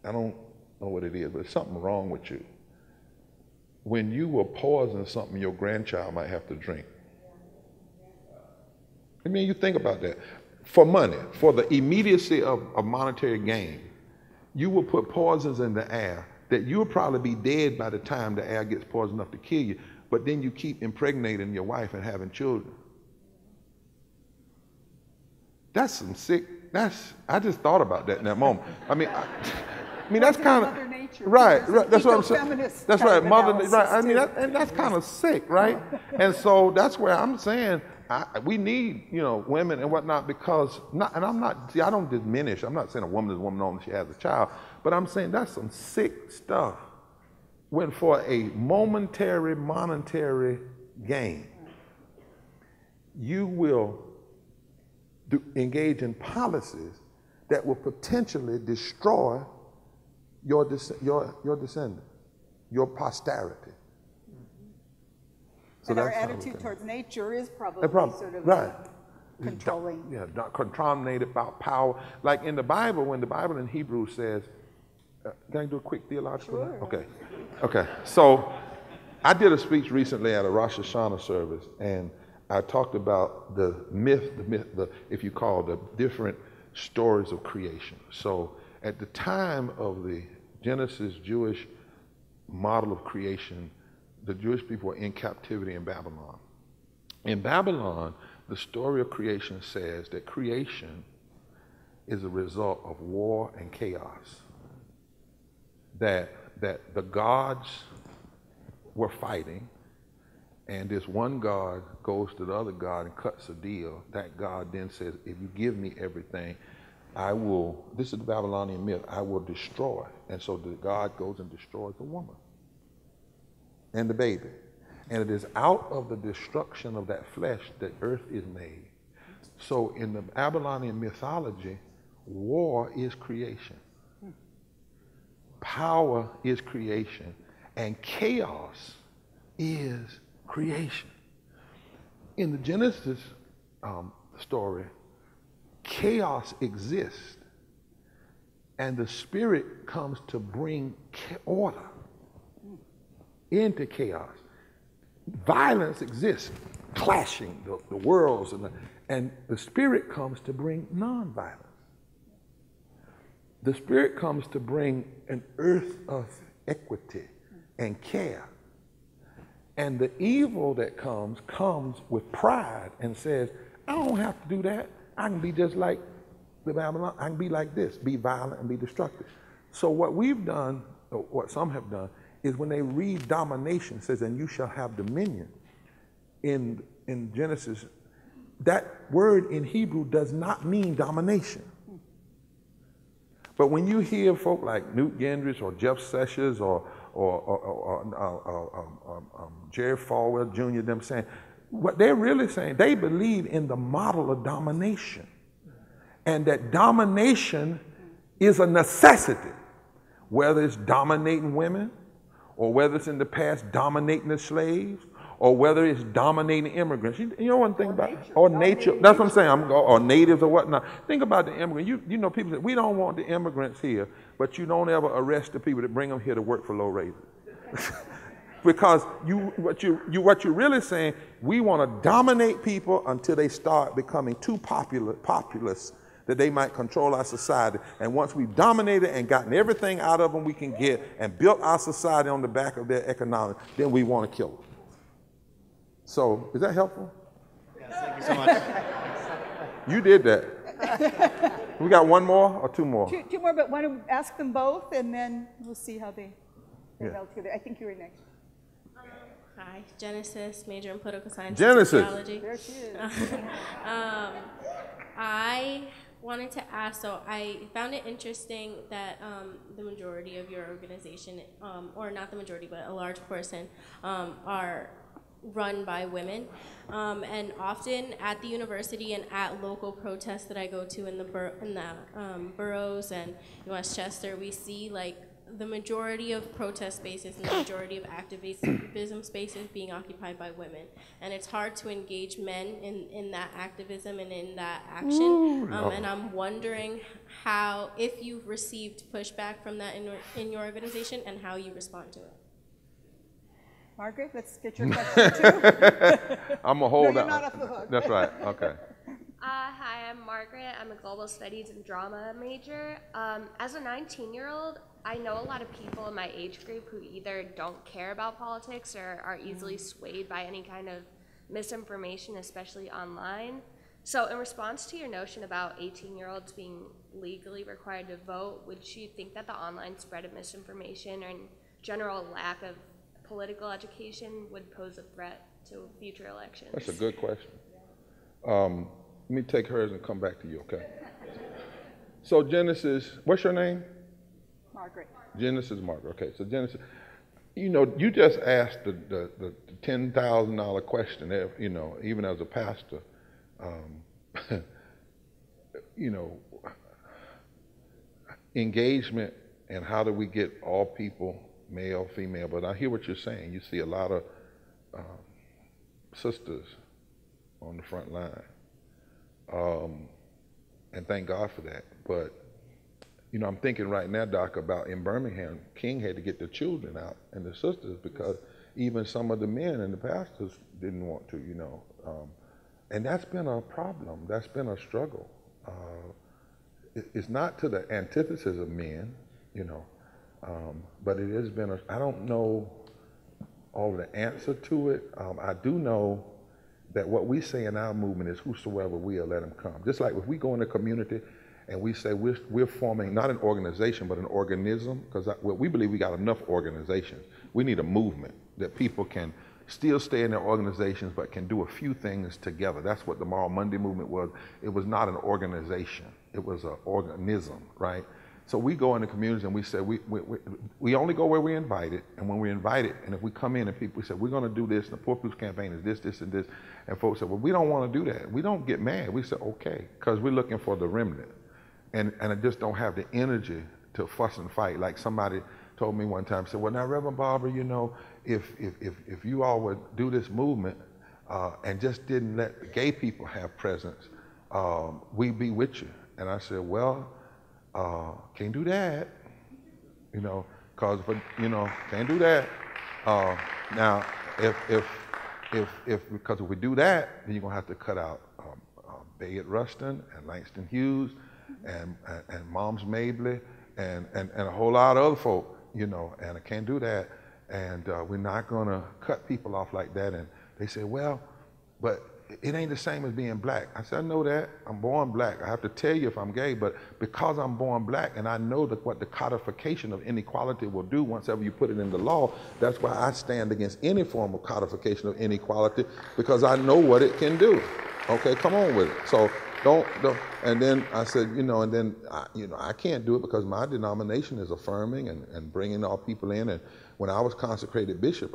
I don't know what it is, but there's something wrong with you. When you will poison something your grandchild might have to drink. I mean, you think about that. For money, for the immediacy of monetary gain, you will put poisons in the air that you'll probably be dead by the time the air gets poison enough to kill you, but then you keep impregnating your wife and having children. That's some sick, I just thought about that in that moment. I mean, that's kind of, right, that's what I'm saying. That's right, right, I mean, that's kind of sick, right? And so that's where I'm saying, we need, you know, women and whatnot, because, and I'm not, see, I don't diminish, I'm not saying a woman is a woman only if she has a child, but I'm saying that's some sick stuff when for a momentary monetary gain, you will engage in policies that will potentially destroy your descendant, your posterity. So and our attitude towards nature is probably sort of right. Controlling. Yeah, contaminated about power. Like in the Bible, when the Bible in Hebrew says, can I do a quick theological? Sure. Okay. Okay. So I did a speech recently at a Rosh Hashanah service, and I talked about the myth, if you call the different stories of creation. So at the time of the Genesis Jewish model of creation, the Jewish people were in captivity in Babylon. In Babylon, the story of creation says that creation is a result of war and chaos. That the gods were fighting, and this one god goes to the other god and cuts a deal. That god then says, if you give me everything, I will, this is the Babylonian myth, I will destroy. And so the god goes and destroys the woman and the baby. And it is out of the destruction of that flesh that earth is made. So in the Babylonian mythology, war is creation. Power is creation. And chaos is creation. In the Genesis story, chaos exists. And the Spirit comes to bring order into chaos. Violence exists, clashing the worlds, and the Spirit comes to bring nonviolence. The Spirit comes to bring an earth of equity and care. And the evil that comes with pride and says, I don't have to do that. I can be just like the Babylon. I can be like this, be violent and be destructive. So what we've done, or what some have done, is when they read domination, it says, and you shall have dominion. In Genesis, that word in Hebrew does not mean domination. But when you hear folk like Newt Gingrich or Jeff Sessions or Jerry Falwell Jr., them saying, what they're really saying, they believe in the model of domination. And that domination is a necessity, whether it's dominating women, or whether it's in the past dominating the slaves, or whether it's dominating immigrants. You know one thing about nature. Or nature. That's what I'm saying. Or natives or whatnot. Think about the immigrant. You know, people say, we don't want the immigrants here, but you don't ever arrest the people that bring them here to work for low wages. Because what you're really saying, we want to dominate people until they start becoming too populous that they might control our society. And once we've dominated and gotten everything out of them we can get and built our society on the back of their economics, then we want to kill them. So, is that helpful? Yes, thank you so much. You did that. We got one more or two more? Two more, but want to ask them both, and then we'll see how they meld together. I think you were next. Hi, Genesis, major in political science Genesis. and sociology. There she is. I wanted to ask, so I found it interesting that the majority of your organization, or not the majority, but a large portion, are run by women. And often at the university and at local protests that I go to in the boroughs and in Westchester, we see like the majority of protest spaces and the majority of activism spaces being occupied by women. And it's hard to engage men in that activism and in that action. Ooh, and I'm wondering how, if you've received pushback from that in your organization and how you respond to it. Margaret, let's get your question too. I'm going to hold No, you're out. not off the hook. That's right. Okay. Hi, I'm Margaret. I'm a global studies and drama major. As a 19-year-old, I know a lot of people in my age group who either don't care about politics or are easily swayed by any kind of misinformation, especially online. So in response to your notion about 18-year-olds being legally required to vote, would you think that the online spread of misinformation and general lack of political education would pose a threat to future elections? That's a good question. Let me take hers and come back to you, okay? So Genesis, what's your name? Margaret. Genesis Margaret. Okay, so Genesis, you know, you just asked the $10,000 question, you know, even as a pastor. You know, engagement and how do we get all people, male, female, but I hear what you're saying. You see a lot of sisters on the front line. And thank God for that. But, you know, I'm thinking right now, Doc, about in Birmingham, King had to get the children out and the sisters because even some of the men and the pastors didn't want to, you know. And that's been a problem. That's been a struggle. It's not to the antithesis of men, you know, but it has been I don't know all the answer to it. I do know that what we say in our movement is whosoever will, let him come. Just like if we go in the community and we say we're forming not an organization but an organism, because we believe we got enough organizations. We need a movement that people can still stay in their organizations but can do a few things together. That's what the Moral Monday movement was. It was not an organization. It was an organism, right? So we go in the communities and we say we only go where we're invited, and when we're invited, and if we come in and people say, we're going to do this, and the Poor People's Campaign is this, this, and this, and folks say, well, we don't want to do that. We don't get mad. We say, okay, because we're looking for the remnant. And I just don't have the energy to fuss and fight. Like somebody told me one time, said, well, now, Reverend Barber, you know, if you all would do this movement and just didn't let gay people have presence, we'd be with you. And I said, well, can't do that, you know, because, you know, can't do that. Now, because if we do that, then you're gonna have to cut out Bayard Rustin and Langston Hughes and Moms Mabley and a whole lot of other folk, you know, and I can't do that. And we're not gonna cut people off like that. And they say, well, but it ain't the same as being black. I said, I know that. I'm born black. I have to tell you if I'm gay, but because I'm born black and I know that what the codification of inequality will do once ever you put it in the law, that's why I stand against any form of codification of inequality, because I know what it can do. Okay, come on with it. So don't. And then I said, you know, and then, I can't do it because my denomination is affirming and bringing all people in. And when I was consecrated bishop,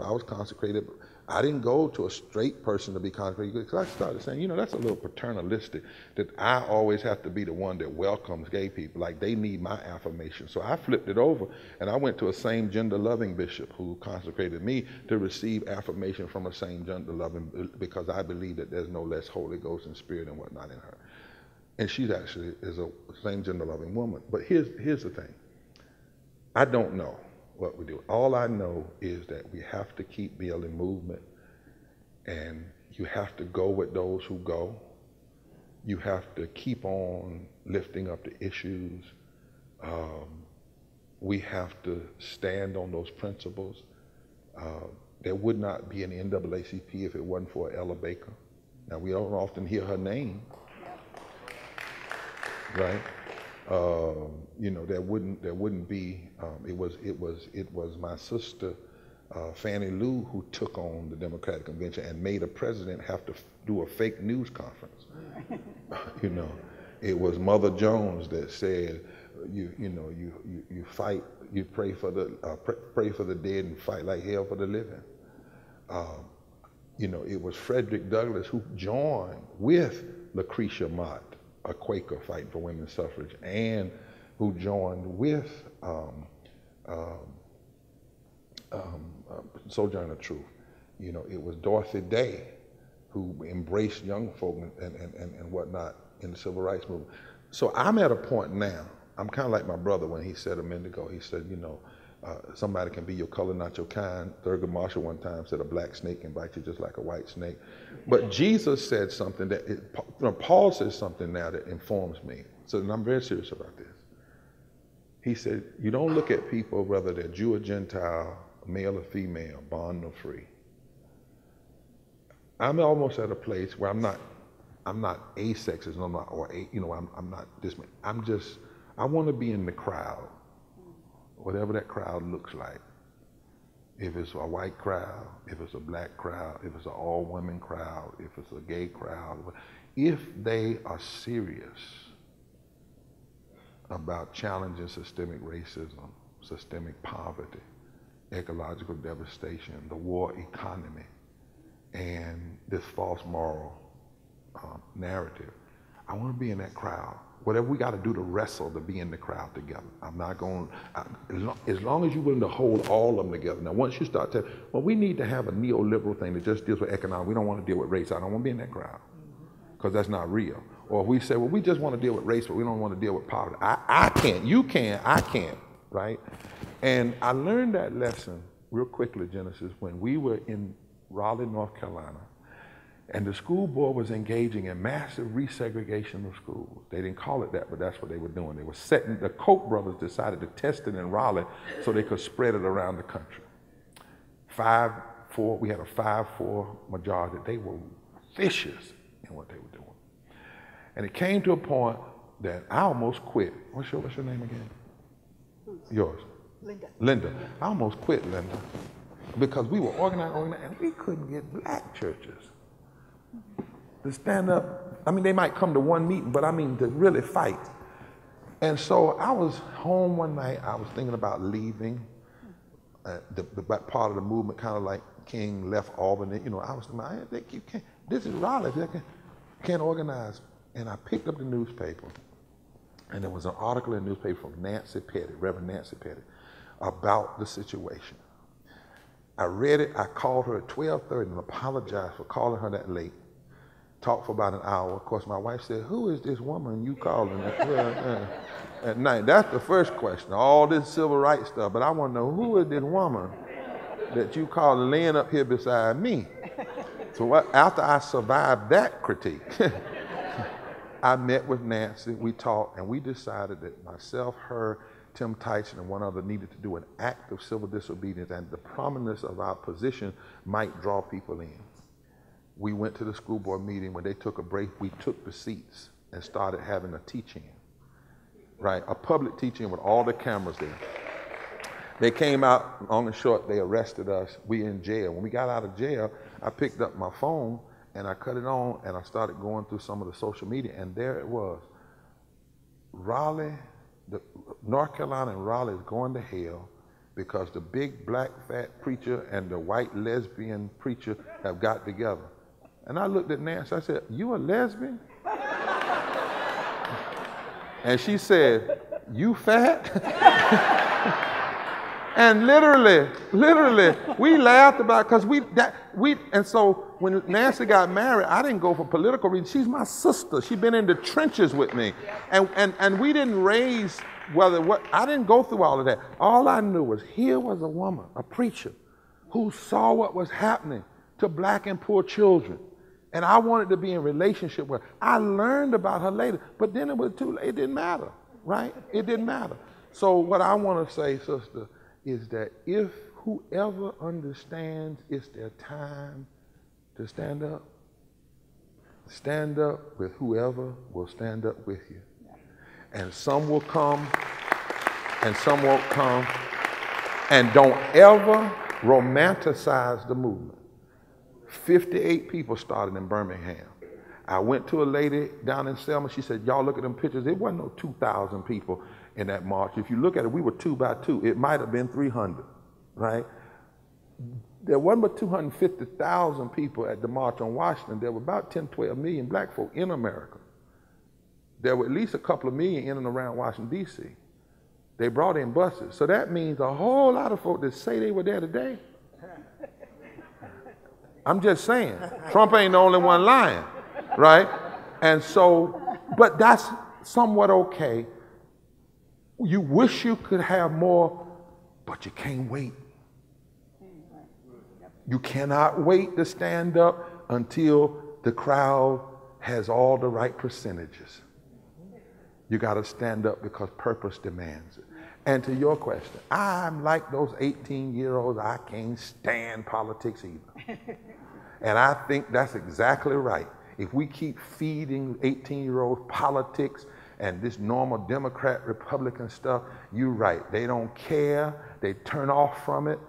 I didn't go to a straight person to be consecrated, because I started saying, you know, that's a little paternalistic, that I always have to be the one that welcomes gay people, like they need my affirmation. So I flipped it over and I went to a same gender loving bishop who consecrated me to receive affirmation from a same gender loving, because I believe that there's no less Holy Ghost and Spirit and whatnot in her. And she actually is a same gender loving woman. But here's the thing. I don't know what we do. All I know is that we have to keep building movement, and you have to go with those who go. You have to keep on lifting up the issues. We have to stand on those principles. There would not be an NAACP if it wasn't for Ella Baker. Now, we don't often hear her name, right? You know, there wouldn't be. It was my sister Fannie Lou, who took on the Democratic Convention and made a president have to do a fake news conference. You know, it was Mother Jones that said, you fight, you pray for the dead and fight like hell for the living. You know, it was Frederick Douglass who joined with Lucretia Mott, a Quaker fighting for women's suffrage, and who joined with Sojourner Truth. You know, it was Dorothy Day who embraced young folk and whatnot in the civil rights movement. So I'm at a point now, I'm kind of like my brother when he said a minute ago, he said, you know, somebody can be your color, not your kind. Thurgood Marshall one time said a black snake can bite you just like a white snake. But Jesus said something that, Paul says something now that informs me. So I'm very serious about this. He said, you don't look at people whether they're Jew or Gentile, male or female, bond or free. I'm almost at a place where I'm not asexist, I'm not this. I want to be in the crowd, whatever that crowd looks like. If it's a white crowd, if it's a black crowd, if it's an all-women crowd, if it's a gay crowd, if they are serious about challenging systemic racism, systemic poverty, ecological devastation, the war economy, and this false moral narrative, I want to be in that crowd. Whatever we got to do to wrestle to be in the crowd together. I'm not going, as long as you're willing to hold all of them together. Now, once you start to, well, we need to have a neoliberal thing that just deals with economics. We don't want to deal with race. I don't want to be in that crowd because that's not real. Or we say, well, we just want to deal with race, but we don't want to deal with poverty. I can't, you can, I can't, right? And I learned that lesson real quickly, Genesis, when we were in Raleigh, North Carolina, and the school board was engaging in massive resegregation of schools. They didn't call it that, but that's what they were doing. They were setting, the Koch brothers decided to test it in Raleigh so they could spread it around the country. 5-4, we had a 5-4 majority. They were vicious in what they were doing. And it came to a point that I almost quit. What's your name again? Yours? Linda. Linda. I almost quit, Linda, because we were organized, and we couldn't get black churches to stand up. I mean, they might come to one meeting, but I mean to really fight. And so I was home one night, I was thinking about leaving the part of the movement, kind of like King left Albany. You know, I was thinking, I think you can't, this is Raleigh, can't organize. And I picked up the newspaper, and there was an article in the newspaper from Nancy Petty, Reverend Nancy Petty, about the situation. I read it, I called her at 12:30 and apologized for calling her that late. Talked for about an hour. Of course, my wife said, who is this woman you calling at 12 at night? That's the first question, all this civil rights stuff, but I want to know, who is this woman that you calling laying up here beside me? So after I survived that critique, I met with Nancy, we talked, and we decided that myself, her, Tim Tyson, and one other needed to do an act of civil disobedience, and the prominence of our position might draw people in. We went to the school board meeting. When they took a break, we took the seats and started having a teach-in, right? A public teach-in with all the cameras there. They came out, long and short, they arrested us. We in jail. When we got out of jail, I picked up my phone and I cut it on and I started going through some of the social media, and there it was. Raleigh, North Carolina and Raleigh is going to hell because the big black fat preacher and the white lesbian preacher have got together. And I looked at Nancy, I said, you a lesbian? And she said, you fat? And literally, we laughed about it because and so when Nancy got married, I didn't go for political reasons. She's my sister. She's been in the trenches with me. And we didn't raise I didn't go through all of that. All I knew was here was a woman, a preacher, who saw what was happening to black and poor children. And I wanted to be in relationship with her. I learned about her later, but then it was too late. It didn't matter, right? It didn't matter. So what I want to say, sister, is that if whoever understands it's their time to stand up with whoever will stand up with you. And some will come and some won't come. And don't ever romanticized the movement. 58 people started in Birmingham. I went to a lady down in Selma. She said, y'all look at them pictures. There wasn't no 2,000 people in that march. If you look at it, we were 2 by 2. It might have been 300, right? There wasn't but 250,000 people at the March on Washington. There were about 10, 12 million black folk in America. There were at least a couple of million in and around Washington, D.C. They brought in buses. So that means a whole lot of folk that say they were there today. I'm just saying, Trump ain't the only one lying, right? And so, but that's somewhat okay. You wish you could have more, but you can't wait. You cannot wait to stand up until the crowd has all the right percentages. You got to stand up because purpose demands it. And to your question, I'm like those 18-year-olds. I can't stand politics either. And I think that's exactly right. If we keep feeding 18-year-olds politics and this normal Democrat, Republican stuff, you're right. They don't care. They turn off from it.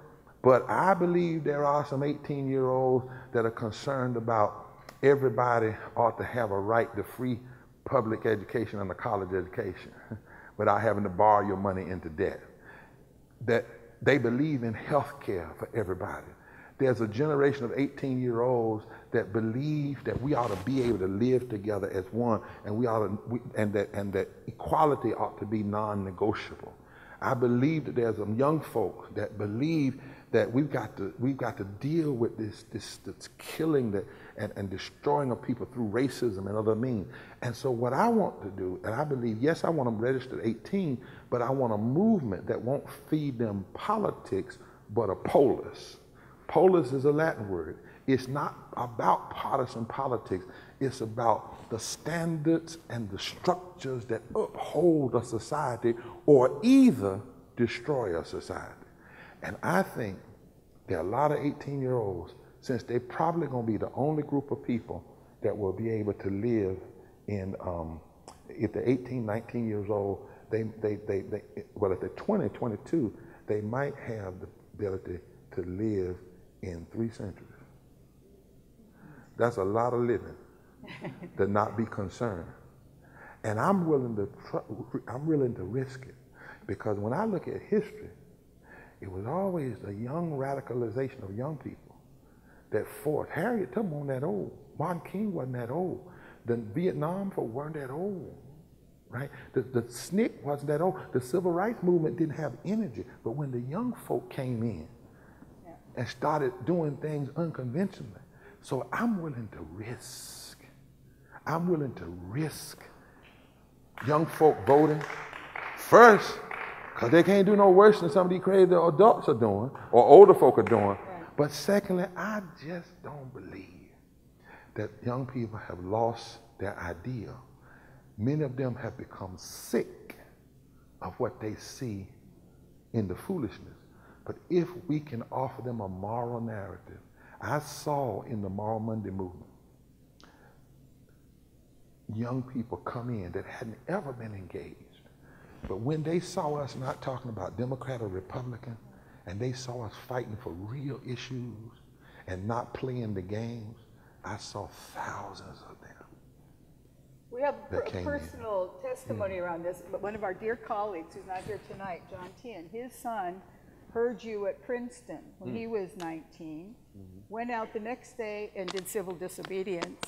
But I believe there are some 18-year-olds that are concerned about everybody ought to have a right to free public education and a college education without having to borrow your money into debt. That they believe in health care for everybody. There's a generation of 18-year-olds that believe that we ought to be able to live together as one, and that equality ought to be non-negotiable. I believe that there's some young folk that believe that we've got to deal with this killing that and destroying of people through racism and other means. And so what I want to do, and I believe, yes, I want them registered at 18, but I want a movement that won't feed them politics, but a polis. Polis is a Latin word. It's not about partisan politics. It's about the standards and the structures that uphold a society or either destroy a society. And I think there are a lot of 18-year-olds, since they're probably going to be the only group of people that will be able to live in, if they're 18, 19 years old, well, if they're 20, 22, they might have the ability to live in 3 centuries. That's a lot of living to not be concerned. And I'm willing to risk it, because when I look at history, it was always the young radicalization of young people that forced. Harriet Tubman wasn't that old. Martin King wasn't that old. The Vietnam folk weren't that old, right? The SNCC wasn't that old. The civil rights movement didn't have energy. But when the young folk came in and started doing things unconventionally, so I'm willing to risk. I'm willing to risk young folk voting first, because they can't do no worse than some of these crazy adults are doing or older folk are doing. Right. But secondly, I just don't believe that young people have lost their idea. Many of them have become sick of what they see in the foolishness. But if we can offer them a moral narrative, I saw in the Moral Monday movement young people come in that hadn't ever been engaged. But when they saw us not talking about Democrat or Republican, and they saw us fighting for real issues and not playing the games, I saw thousands of them. We have personal testimony around this, but one of our dear colleagues who's not here tonight, John Tien, his son heard you at Princeton when he was 19, went out the next day and did civil disobedience.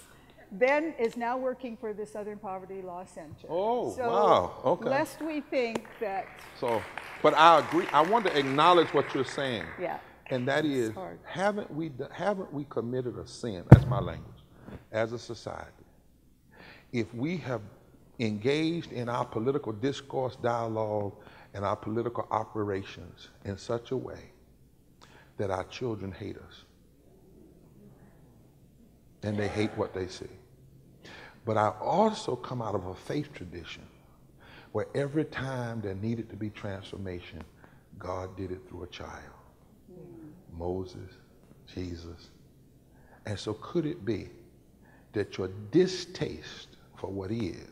Ben is now working for the Southern Poverty Law Center. Oh, so wow, okay. Lest we think that... So, but I agree, I want to acknowledge what you're saying. Yeah. And that is, haven't we committed a sin, that's my language, as a society, if we have engaged in our political discourse, dialogue, and our political operations in such a way that our children hate us, and they hate what they see. But I also come out of a faith tradition where every time there needed to be transformation, God did it through a child. Moses, Jesus. And so could it be that your distaste for what is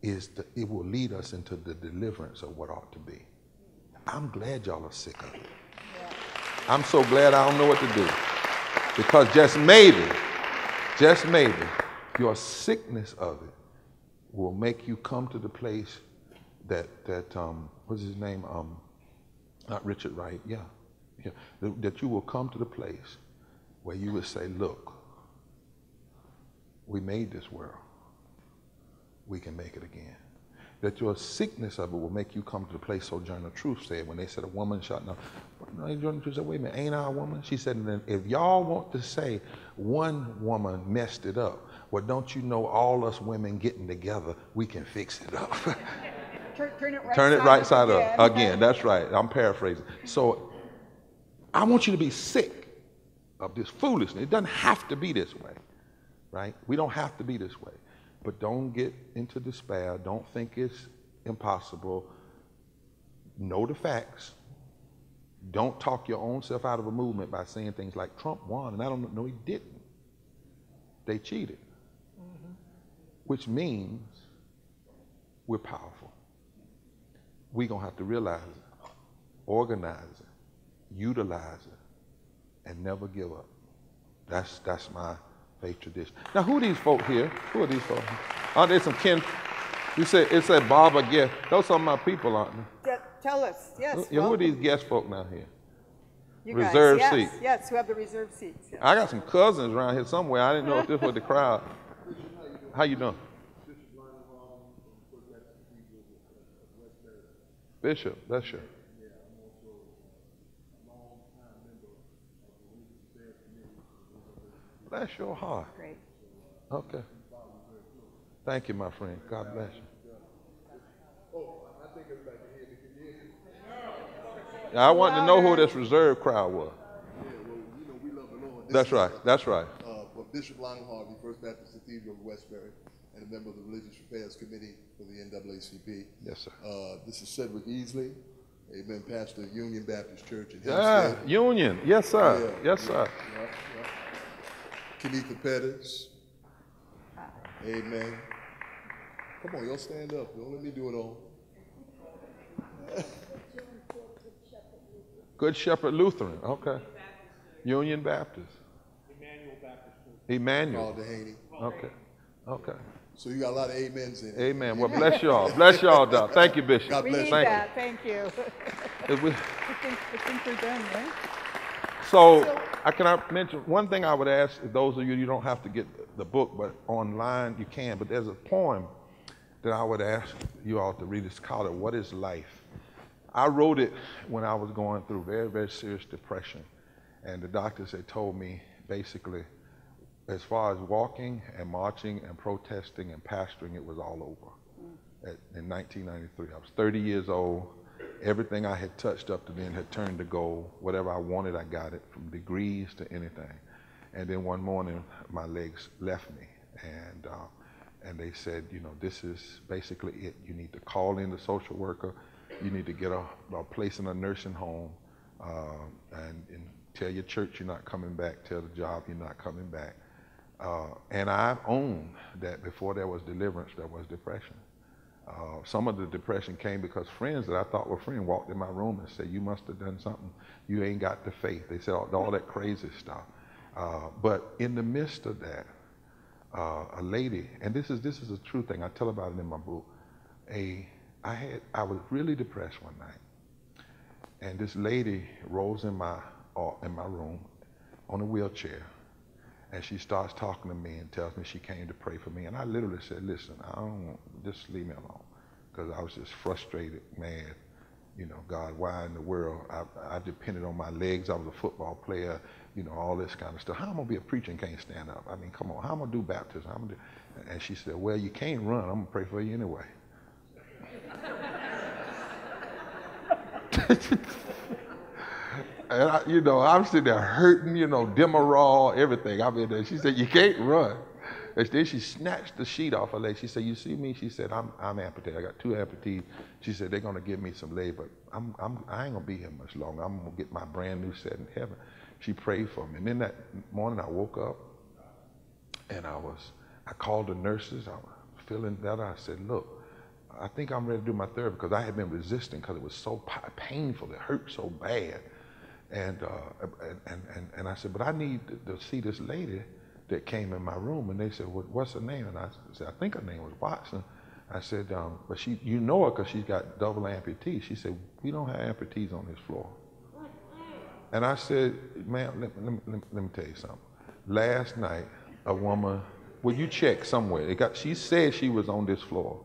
that it will lead us into the deliverance of what ought to be? I'm glad y'all are sick of it. I'm so glad I don't know what to do. Because just maybe, your sickness of it will make you come to the place that what's his name? Not Richard Wright, yeah. That you will come to the place where you would say, look, we made this world. We can make it again. That your sickness of it will make you come to the place, Sojourner Truth said, when they said a woman shot, no, Sojourner Truth said, wait a minute, ain't I a woman? She said, then if y'all want to say one woman messed it up, well, don't you know all us women getting together, we can fix it up. Turn it right side up again. That's right. I'm paraphrasing. So I want you to be sick of this foolishness. It doesn't have to be this way, right? We don't have to be this way. But don't get into despair. Don't think it's impossible. Know the facts. Don't talk your own self out of a movement by saying things like Trump won, and I don't know, he didn't. They cheated, which means we're powerful. We're going to have to realize it, organize it, utilize it, and never give up. That's my faith tradition. Now, who are these folk here? Who are these folk? Aren't there some kin? You said it said Barber guest. Those are some of my people, aren't they? Yeah, tell us, yes. Who are these guest folk now here? You reserved guys, seats. Yes, who have the reserved seats. Yes. I got some cousins around here somewhere. I didn't know if this was the crowd. How you doing? Bishop, that's your. Bless your heart. Great. Okay. Thank you, my friend. God bless you. I want to know who this reserve crowd was. Yeah, well, you know, we love the Lord. That's right. That's right. Well, Bishop Long Harvey, First Baptist Cathedral of Westbury, and a member of the Religious Affairs Committee for the NAACP. Yes, sir. This is Cedric Easley, amen, pastor of Union Baptist Church in Yeah, Hempstead. Union. Yes, sir. Yeah. Yes, sir. Kenitha Pettis. Amen. Come on, y'all stand up. Don't let me do it all. Good Shepherd Lutheran. Okay. Union Baptist. Emmanuel Baptist. Emmanuel. Carl Dehaney. Okay. Okay. So you got a lot of amens in it. Amen. Well, bless y'all. Bless y'all, Doc. Thank you, Bishop. God We bless need you. that. Thank you. If we- I think we're done, right? So, can I mention one thing I would ask those of you don't have to get the book, but online you can, but there's a poem that I would ask you all to read. It's called What is Life? I wrote it when I was going through very, very serious depression. And the doctors had told me basically, as far as walking and marching and protesting and pastoring, it was all over. In 1993, I was 30 years old. Everything I had touched up to then had turned to gold. Whatever I wanted, I got it, from degrees to anything. And then one morning, my legs left me. And they said, you know, this is basically it. You need to call in the social worker. You need to get a place in a nursing home and tell your church you're not coming back. Tell the job you're not coming back. And I owned that before there was deliverance, there was depression. Some of the depression came because friends that I thought were friends walked in my room and said, you must have done something. You ain't got the faith. They said all that crazy stuff. But in the midst of that, a lady, and this is a true thing, I tell about it in my book. I was really depressed one night, and this lady rolls in my room on a wheelchair, and she starts talking to me and tells me she came to pray for me. And I literally said, listen, I don't want, just leave me alone, because I was just frustrated, mad. You know, God, why in the world? I depended on my legs. I was a football player, you know, all this kind of stuff. How am I going to be a preacher and can't stand up? I mean, come on, how am I going to do baptism? And she said, well, you can't run. I'm going to pray for you anyway. And I'm sitting there hurting, Demerol, everything. I mean, she said, you can't run. And then she snatched the sheet off her leg. She said, you see me? She said, I'm amputated. I got 2 amputees. She said, they're going to give me some leg, but I ain't going to be here much longer. I'm going to get my brand new set in heaven. She prayed for me. And then that morning I woke up and I called the nurses. I was feeling better. I said, look, I think I'm ready to do my therapy, because I had been resisting because it was so painful. It hurt so bad. And I said, but I need to see this lady that came in my room. And they said, well, what's her name? And I said, I think her name was Watson. I said, but you know her because she's got double amputees. She said, we don't have amputees on this floor. And I said, ma'am, let me tell you something. Last night, a woman, well, you check somewhere. She said she was on this floor.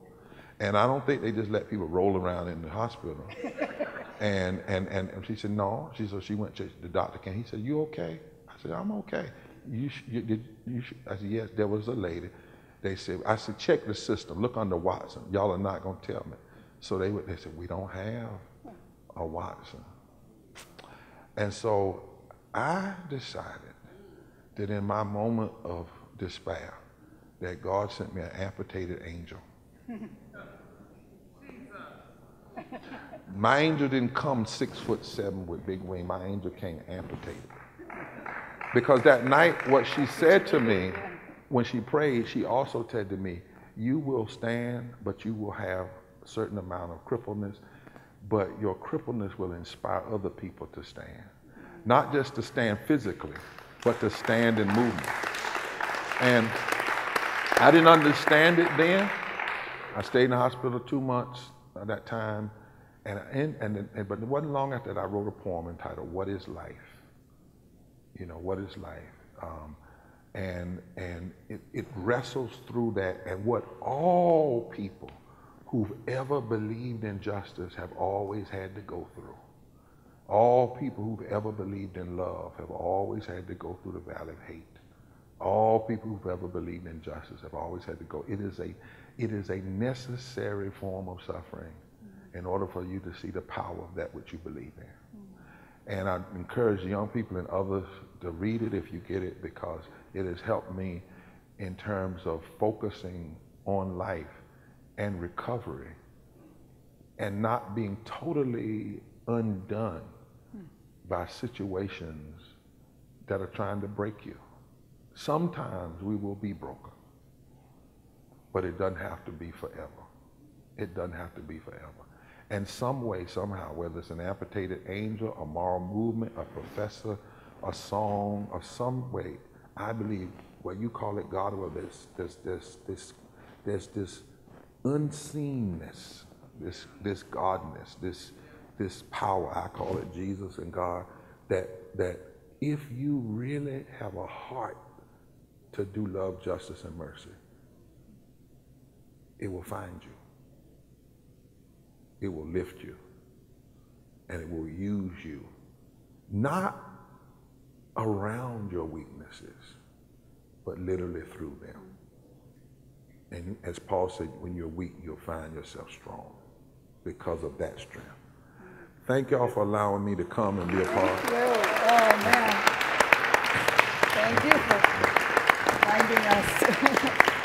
And I don't think they just let people roll around in the hospital. And she said, no. She went to the doctor. He said, you okay? I said, I'm okay. I said, yes, there was a lady. I said, check the system. Look under Watson. Y'all are not going to tell me. So they said, we don't have a Watson. And so I decided that in my moment of despair, that God sent me an amputated angel. My angel didn't come 6'7" with big wings. My angel came amputated. Because that night, what she said to me, when she prayed, she also said to me, you will stand, but you will have a certain amount of crippleness, but your crippleness will inspire other people to stand. Not just to stand physically, but to stand in movement. And I didn't understand it then. I stayed in the hospital 2 months at that time, but it wasn't long after that I wrote a poem entitled, What is Life? You know, what is life? And it wrestles through that, and what all people who've ever believed in justice have always had to go through. All people who've ever believed in love have always had to go through the valley of hate. All people who've ever believed in justice have always had to go. It is a necessary form of suffering in order for you to see the power of that which you believe in. And I encourage young people and others to read it if you get it, because it has helped me in terms of focusing on life and recovery and not being totally undone by situations that are trying to break you. Sometimes we will be broken, but it doesn't have to be forever. It doesn't have to be forever. And some way, somehow, whether it's an amputated angel, a moral movement, a professor, a song, or some way, I believe what you call it, God, or there's this unseenness, this godness, this power, I call it Jesus and God, that if you really have a heart to do love, justice, and mercy, it will find you. It will lift you. And it will use you, not around your weaknesses, but literally through them. And as Paul said, when you're weak, you'll find yourself strong because of that strength. Thank y'all for allowing me to come and be a part. Thank you. Oh, man. Thank you for finding us.